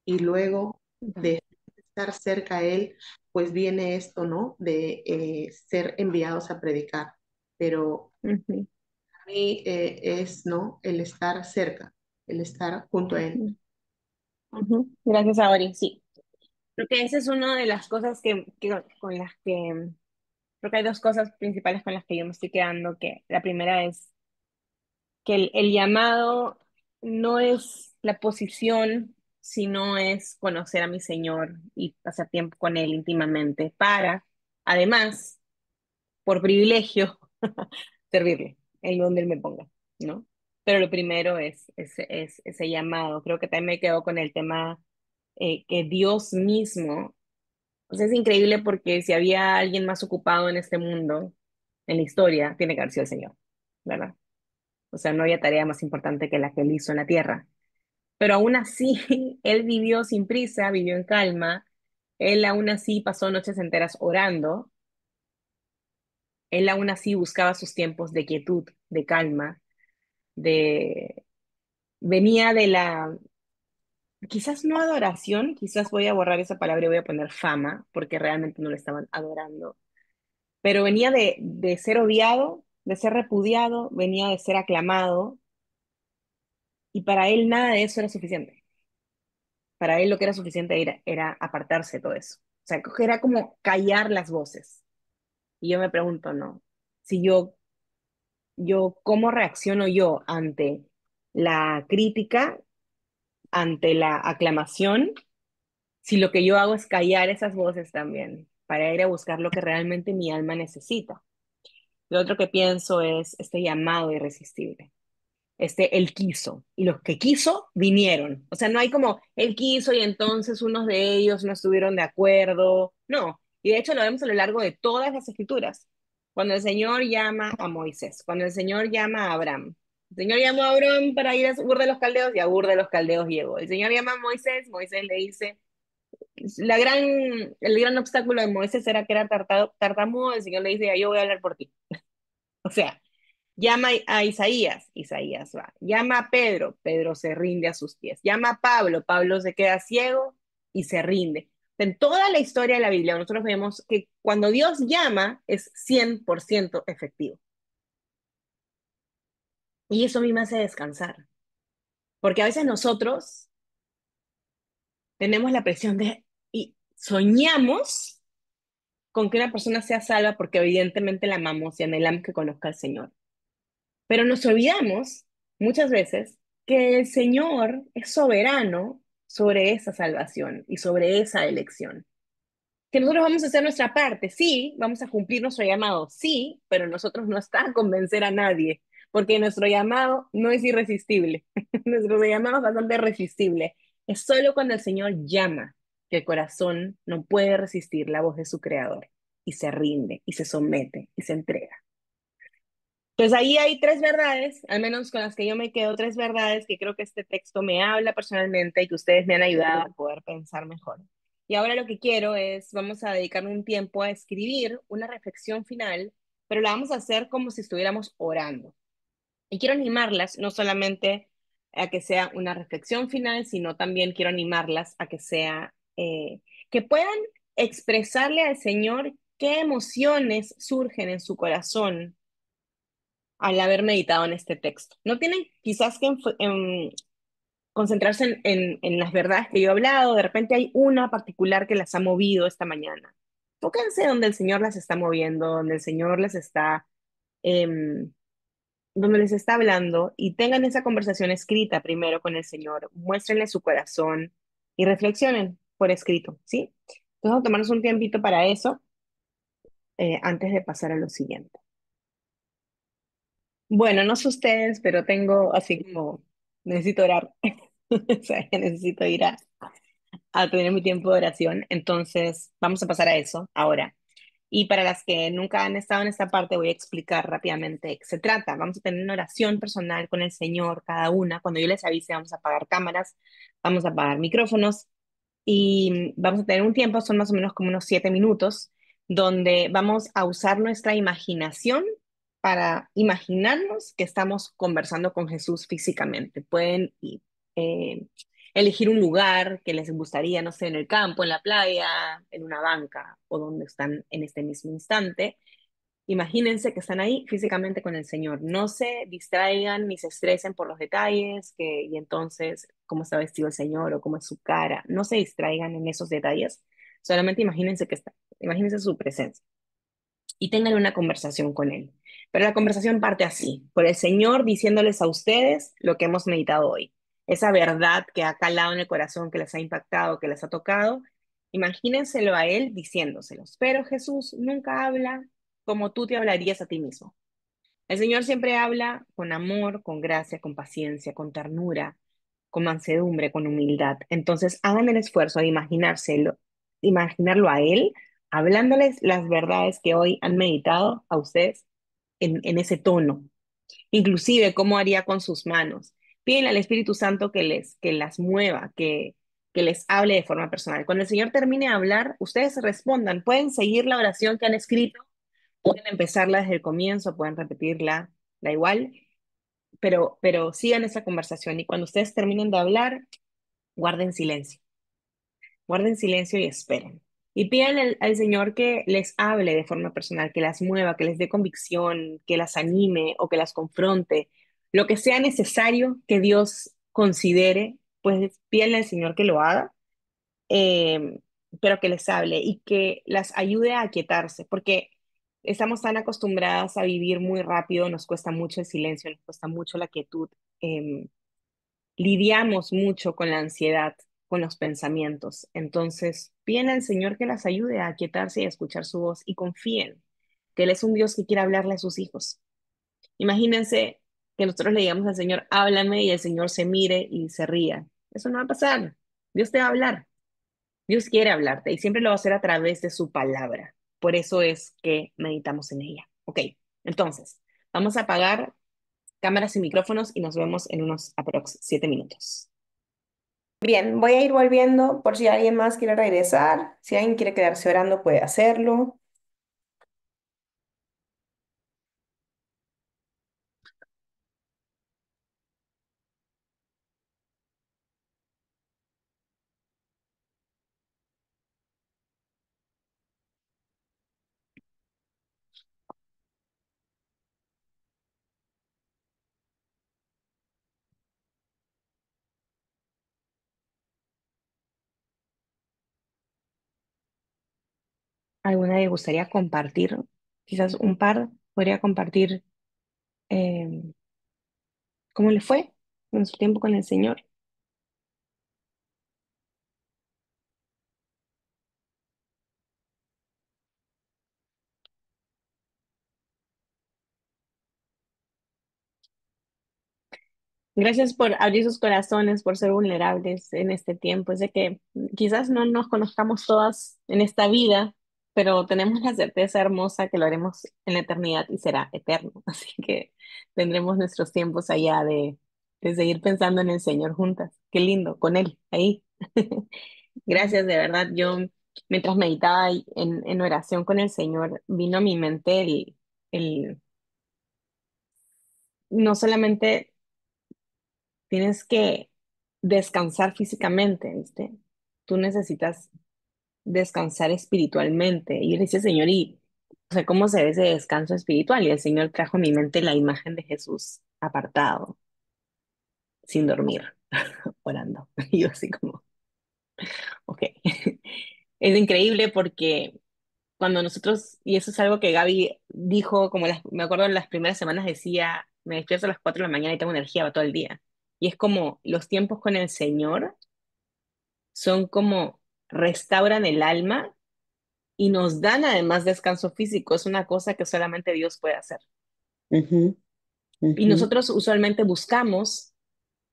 Y luego ujú, de estar cerca a Él, pues viene esto, ¿no? De ser enviados a predicar. Pero ujú, a mí es, ¿no? El estar cerca, el estar junto a Él. ujú, ujú. Gracias, Auri. Sí. Creo que esa es una de las cosas con las que, creo que hay dos cosas principales con las que yo me estoy quedando, que la primera es que el llamado no es la posición, si no es conocer a mi Señor y pasar tiempo con Él íntimamente para, además, por privilegio, servirle en donde Él me ponga, ¿no? Pero lo primero es ese llamado. Creo que también me quedo con el tema que Dios mismo, o sea, es increíble porque si había alguien más ocupado en este mundo, en la historia, tiene que haber sido el Señor, ¿verdad? O sea, no había tarea más importante que la que Él hizo en la tierra. Pero aún así, Él vivió sin prisa, vivió en calma. Él aún así pasó noches enteras orando. Él aún así buscaba sus tiempos de quietud, de calma, de... Venía de la, quizás no adoración, quizás voy a borrar esa palabra y voy a poner fama, porque realmente no lo estaban adorando, pero venía de ser odiado, de ser repudiado, venía de ser aclamado, y para él nada de eso era suficiente. Para él lo que era suficiente era apartarse de todo eso. O sea, que era como callar las voces. Y yo me pregunto, ¿no? Si ¿cómo reacciono yo ante la crítica, ante la aclamación, si lo que yo hago es callar esas voces también, para ir a buscar lo que realmente mi alma necesita? Lo otro que pienso es este llamado irresistible. Él quiso, y los que quiso vinieron. O sea, no hay como, él quiso y entonces unos de ellos no estuvieron de acuerdo. No, y de hecho lo vemos a lo largo de todas las escrituras. Cuando el Señor llama a Moisés, cuando el Señor llama a Abraham. El Señor llamó a Abraham para ir a Ur de los Caldeos y a Ur de los Caldeos llegó. El Señor llama a Moisés, Moisés le dice, el gran obstáculo de Moisés era que era tartamudo, el Señor le dice, ya, yo voy a hablar por ti. O sea, llama a Isaías, Isaías va. Llama a Pedro, Pedro se rinde a sus pies. Llama a Pablo, Pablo se queda ciego y se rinde. En toda la historia de la Biblia, nosotros vemos que cuando Dios llama es 100% efectivo. Y eso a mí me hace descansar. Porque a veces nosotros tenemos la presión y soñamos con que una persona sea salva porque evidentemente la amamos y anhelamos que conozca al Señor. Pero nos olvidamos muchas veces que el Señor es soberano sobre esa salvación y sobre esa elección. Que nosotros vamos a hacer nuestra parte, sí, vamos a cumplir nuestro llamado, sí, pero nosotros no está a convencer a nadie, porque nuestro llamado no es irresistible. Nuestro llamado es bastante resistible. Es solo cuando el Señor llama que el corazón no puede resistir la voz de su Creador y se rinde y se somete y se entrega. Pues ahí hay tres verdades, al menos con las que yo me quedo, tres verdades que creo que este texto me habla personalmente y que ustedes me han ayudado a poder pensar mejor. Y ahora lo que quiero es, vamos a dedicar un tiempo a escribir una reflexión final, pero la vamos a hacer como si estuviéramos orando. Y quiero animarlas, no solamente a que sea una reflexión final, sino también quiero animarlas a que sea, que puedan expresarle al Señor qué emociones surgen en su corazón al haber meditado en este texto. No tienen quizás que concentrarse en las verdades que yo he hablado, de repente hay una particular que las ha movido esta mañana. Fóquense donde el Señor las está moviendo, donde el Señor les está, em, donde les está hablando y tengan esa conversación escrita primero con el Señor, muéstrenle su corazón y reflexionen por escrito, ¿sí? Entonces vamos a tomarnos un tiempito para eso antes de pasar a lo siguiente. Bueno, no sé ustedes, pero tengo así como, necesito orar. O sea, que necesito ir a tener mi tiempo de oración. Entonces, vamos a pasar a eso ahora. Y para las que nunca han estado en esta parte, voy a explicar rápidamente de qué se trata. Vamos a tener una oración personal con el Señor, cada una. Cuando yo les avise, vamos a apagar cámaras, vamos a apagar micrófonos y vamos a tener un tiempo, son más o menos como unos 7 minutos, donde vamos a usar nuestra imaginación para imaginarnos que estamos conversando con Jesús físicamente. Pueden eh, elegir un lugar que les gustaría, no sé, en el campo, en la playa, en una banca o donde están en este mismo instante. Imagínense que están ahí físicamente con el Señor. No se distraigan ni se estresen por los detalles, y entonces cómo está vestido el Señor o cómo es su cara. No se distraigan en esos detalles. Solamente imagínense que está, imagínense su presencia y tengan una conversación con Él. Pero la conversación parte así, por el Señor diciéndoles a ustedes lo que hemos meditado hoy. esa verdad que ha calado en el corazón, que les ha impactado, que les ha tocado, imagínenselo a Él diciéndoselos. Pero Jesús nunca habla como tú te hablarías a ti mismo. El Señor siempre habla con amor, con gracia, con paciencia, con ternura, con mansedumbre, con humildad. Entonces, hagan el esfuerzo de imaginarlo a Él, hablándoles las verdades que hoy han meditado a ustedes en ese tono. Inclusive, ¿cómo haría con sus manos? Pídenle al Espíritu Santo que las mueva, que les hable de forma personal. Cuando el Señor termine de hablar, ustedes respondan. Pueden seguir la oración que han escrito, pueden empezarla desde el comienzo, pueden repetirla, da igual, pero sigan esa conversación y cuando ustedes terminen de hablar, guarden silencio. Guarden silencio y esperen. Y pidan al Señor que les hable de forma personal, que las mueva, que les dé convicción, que las anime o que las confronte. Lo que sea necesario que Dios considere, pues pídanle al Señor que lo haga, eh, pero que les hable y que las ayude a aquietarse, porque estamos tan acostumbradas a vivir muy rápido, nos cuesta mucho el silencio, nos cuesta mucho la quietud. Lidiamos mucho con la ansiedad, con los pensamientos. Entonces, piden al Señor que las ayude a aquietarse y a escuchar su voz y confíen que Él es un Dios que quiere hablarle a sus hijos. Imagínense que nosotros le digamos al Señor, háblame, y el Señor se mire y se ría. Eso no va a pasar. Dios te va a hablar. Dios quiere hablarte y siempre lo va a hacer a través de su palabra. Por eso es que meditamos en ella. Ok, entonces, vamos a apagar cámaras y micrófonos y nos vemos en unos aprox 7 minutos. Bien, voy a ir volviendo por si alguien más quiere regresar. Si alguien quiere quedarse orando, puede hacerlo. ¿Alguna le gustaría compartir? Quizás un par podría compartir eh, cómo le fue en su tiempo con el Señor. Gracias por abrir sus corazones, por ser vulnerables en este tiempo. Sé que quizás no nos conozcamos todas en esta vida, pero tenemos la certeza hermosa que lo haremos en la eternidad y será eterno. Así que tendremos nuestros tiempos allá de seguir pensando en el Señor juntas. Qué lindo, con Él, ahí. Gracias, de verdad. Yo, mientras meditaba en oración con el Señor, vino a mi mente el no solamente tienes que descansar físicamente, ¿viste? Tú necesitas descansar espiritualmente. Y yo le decía, Señor, o sea, ¿cómo se ve ese descanso espiritual? Y el Señor trajo a mi mente la imagen de Jesús apartado, sin dormir, orando. Y yo así como, ok. Es increíble porque cuando nosotros, y eso es algo que Gaby dijo, como me acuerdo en las primeras semanas decía, me despierto a las 4 de la mañana y tengo energía para todo el día. Y es como los tiempos con el Señor son como restauran el alma y nos dan además descanso físico. Es una cosa que solamente Dios puede hacer. Ujú, Y ujú. nosotros usualmente buscamos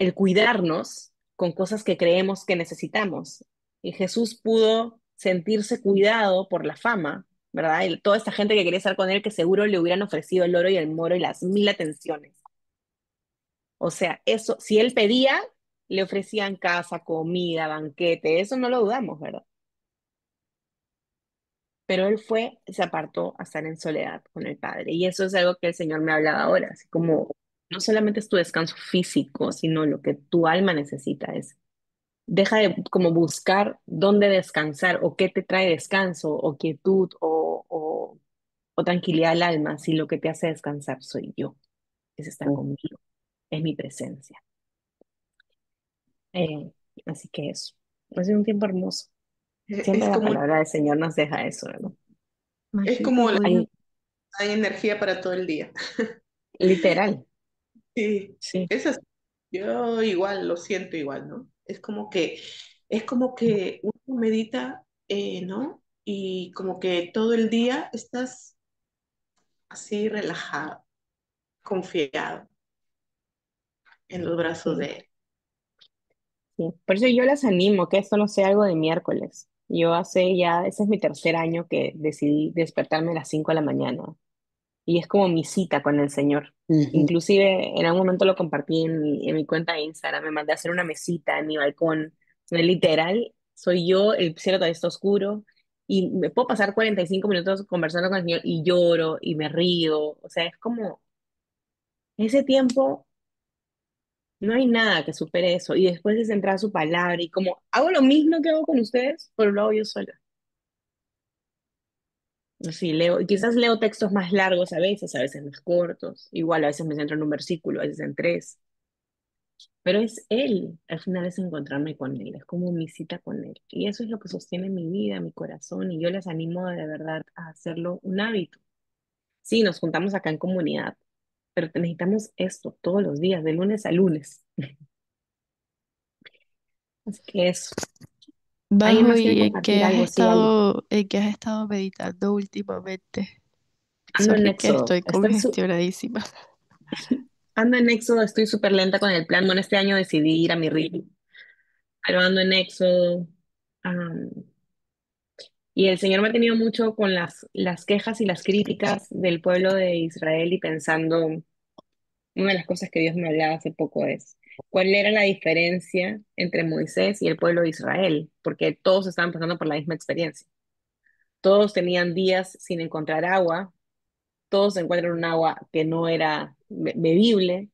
el cuidarnos con cosas que creemos que necesitamos. Y Jesús pudo sentirse cuidado por la fama, ¿verdad? Y toda esta gente que quería estar con él, que seguro le hubieran ofrecido el oro y el moro y las 1000 atenciones. O sea, eso, si él pedía, le ofrecían casa, comida, banquete, eso no lo dudamos, ¿verdad? Pero él se apartó a estar en soledad con el Padre. Y eso es algo que el Señor me hablaba ahora, así como no solamente es tu descanso físico, sino lo que tu alma necesita es, deja de como buscar dónde descansar o qué te trae descanso o quietud o tranquilidad al alma, si lo que te hace descansar soy yo, es estar conmigo, es mi presencia. Eh, Así que eso, ha sido un tiempo hermoso. Siempre Es la como, palabra del Señor nos deja eso, ¿verdad? es Majito, como podría, hay energía para todo el día. Literal, Sí, sí. eso es. Yo igual lo siento igual, ¿no? Es como que uno medita, ¿no? Y como que todo el día estás así relajado, confiado en los brazos de Sí, él. sí. Por eso yo las animo, que esto no sea algo de miércoles. Yo hace ya, ese es mi tercer año que decidí despertarme a las 5 de la mañana. Y es como mi cita con el Señor. Ujú. Inclusive en algún momento lo compartí en mi cuenta de Instagram, me mandé a hacer una mesita en mi balcón. Literal, soy yo, el cielo todavía está oscuro y me puedo pasar 45 minutos conversando con el Señor y lloro y me río. O sea, es como ese tiempo, no hay nada que supere eso. Y después es entrar a su palabra y como hago lo mismo que hago con ustedes, pero lo hago yo sola. Sí, leo, quizás leo textos más largos a veces más cortos. Igual a veces me centro en un versículo, a veces en tres. Pero es Él, al final es encontrarme con Él, es como mi cita con Él. Y eso es lo que sostiene mi vida, mi corazón, y yo les animo de verdad a hacerlo un hábito. Sí, nos juntamos acá en comunidad, pero necesitamos esto todos los días, de lunes a lunes. Así que eso. ¿Alguien Bajo, más quiere ¿y compartir algo? Sí, Ale. en qué has estado meditando últimamente? Ando en Sorry que Éxodo. estoy congestionadísima. Ando en Éxodo, estoy súper lenta con el plan. Bueno, este año decidí ir a mi ritmo, pero ando en Éxodo. am, y el Señor me ha tenido mucho con las quejas y las críticas del pueblo de Israel y pensando, una de las cosas que Dios me hablaba hace poco es, ¿cuál era la diferencia entre Moisés y el pueblo de Israel? Porque todos estaban pasando por la misma experiencia. Todos tenían días sin encontrar agua, todos encuentran un agua que no era bebible.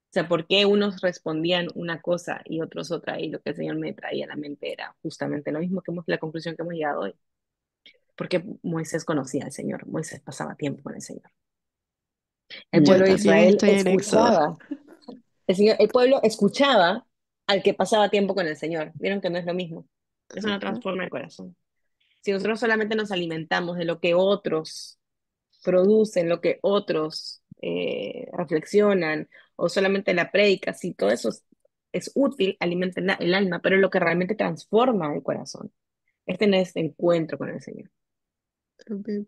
O sea, ¿por qué unos respondían una cosa y otros otra? Y lo que el Señor me traía a la mente era justamente lo mismo la conclusión que hemos llegado hoy. Porque Moisés conocía al Señor, Moisés pasaba tiempo con el Señor. El Yo pueblo de también Israel estoy en Éxodo. el pueblo escuchaba al que pasaba tiempo con el Señor. Vieron que no es lo mismo. Eso no transforma el corazón. Si nosotros solamente nos alimentamos de lo que otros producen, lo que otros reflexionan, o solamente la prédica, si todo eso es útil, alimenta el alma, pero lo que realmente transforma el corazón es tener este encuentro con el Señor. También.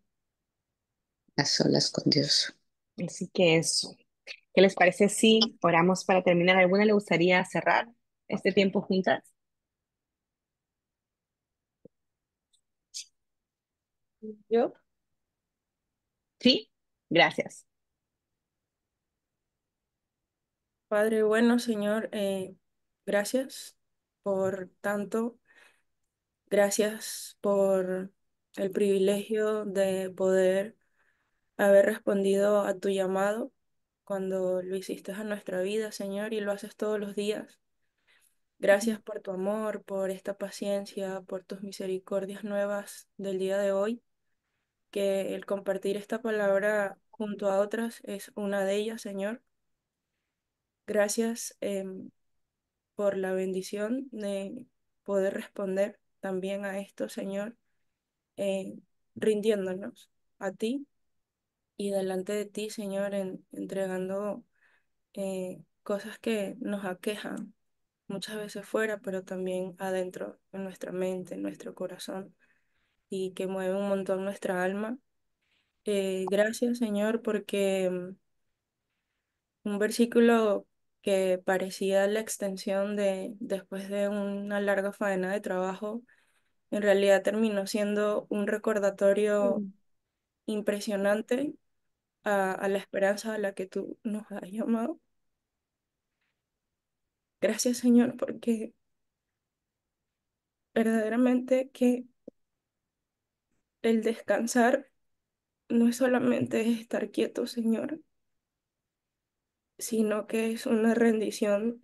A solas con Dios. Así que eso. ¿Qué les parece si oramos para terminar? ¿Alguna le gustaría cerrar este tiempo juntas? Yo, Sí, gracias. Padre bueno, Señor, gracias por tanto, gracias por el privilegio de poder haber respondido a tu llamado cuando lo hiciste a nuestra vida, Señor, y lo haces todos los días. Gracias por tu amor, por esta paciencia, por tus misericordias nuevas del día de hoy, que el compartir esta palabra junto a otras es una de ellas, Señor. Gracias por la bendición de poder responder también a esto, Señor, eh, rindiéndonos a ti y delante de ti, Señor, entregando cosas que nos aquejan muchas veces fuera, pero también adentro, en nuestra mente, en nuestro corazón, y que mueve un montón nuestra alma. Gracias, Señor, porque un versículo que parecía la extensión de después de una larga faena de trabajo, en realidad terminó siendo un recordatorio Mm. impresionante a la esperanza a la que tú nos has llamado. Gracias, Señor, porque verdaderamente que el descansar no es solamente estar quieto, Señor, sino que es una rendición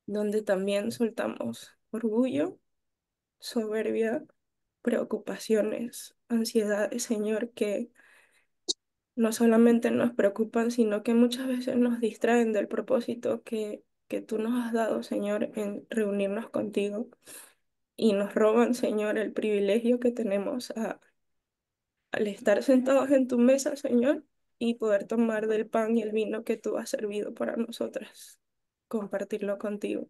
donde también soltamos orgullo, soberbia, preocupaciones, ansiedades, Señor, que no solamente nos preocupan, sino que muchas veces nos distraen del propósito que tú nos has dado, Señor, en reunirnos contigo y nos roban, Señor, el privilegio que tenemos al estar sentados en tu mesa, Señor, y poder tomar del pan y el vino que tú has servido para nosotras. compartirlo contigo.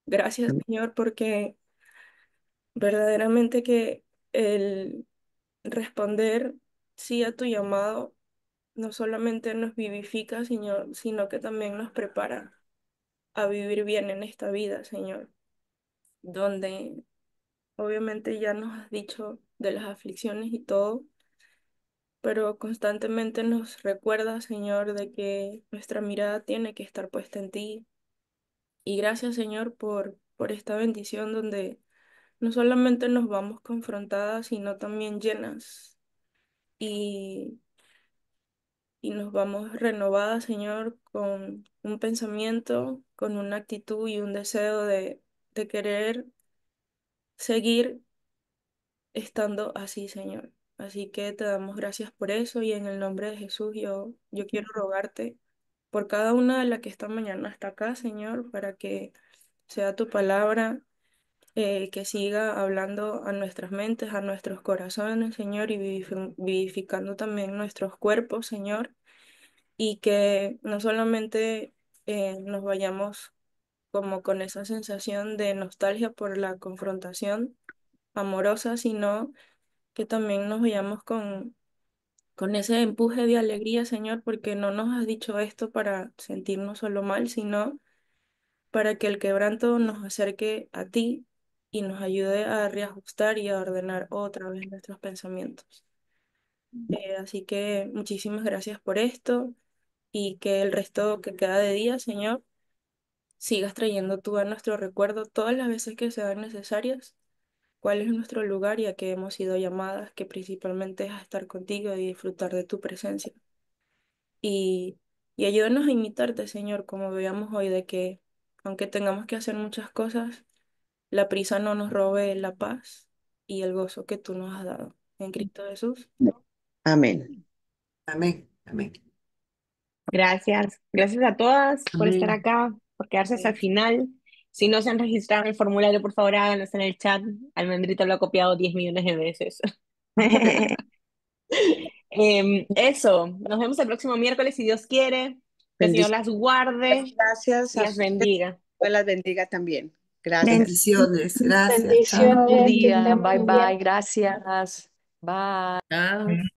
Gracias, Señor, porque verdaderamente que el responder sí a tu llamado no solamente nos vivifica, Señor, sino que también nos prepara a vivir bien en esta vida, Señor, donde obviamente ya nos has dicho de las aflicciones y todo, pero constantemente nos recuerda, Señor, de que nuestra mirada tiene que estar puesta en ti. Y gracias, Señor, por esta bendición donde no solamente nos vamos confrontadas, sino también llenas y, y nos vamos renovadas, Señor, con un pensamiento, con una actitud y un deseo de querer seguir estando así, Señor. Así que te damos gracias por eso y en el nombre de Jesús yo quiero rogarte por cada una de las que esta mañana está acá, Señor, para que sea tu palabra que siga hablando a nuestras mentes, a nuestros corazones, Señor, y vivificando también nuestros cuerpos, Señor, y que no solamente nos vayamos como con esa sensación de nostalgia por la confrontación amorosa, sino que también nos vayamos con ese empuje de alegría, Señor, porque no nos has dicho esto para sentirnos solo mal, sino para que el quebranto nos acerque a ti y nos ayude a reajustar y a ordenar otra vez nuestros pensamientos. Así que muchísimas gracias por esto y que el resto que queda de día, Señor, sigas trayendo tú a nuestro recuerdo todas las veces que sean necesarias cuál es nuestro lugar y a qué hemos sido llamadas, que principalmente es a estar contigo y disfrutar de tu presencia. Y, y ayúdanos a imitarte, Señor, como veamos hoy, de que aunque tengamos que hacer muchas cosas, la prisa no nos robe la paz y el gozo que tú nos has dado. En Cristo Jesús. Amén. Amén. Amén. Gracias. Gracias a todas por estar Amén. acá, por quedarse hasta el final. Si no se han registrado en el formulario, por favor háganlo en el chat. Almendrita lo ha copiado 10 millones de veces. Eso, nos vemos el próximo miércoles si Dios quiere. Que el Señor las guarde Gracias y a las ustedes. bendiga. Dios las bendiga también. Gracias. Bendiciones. Gracias. Chao. Buen Bendiciones, que día, estén bye muy bien. bye, gracias. Bye. Chao.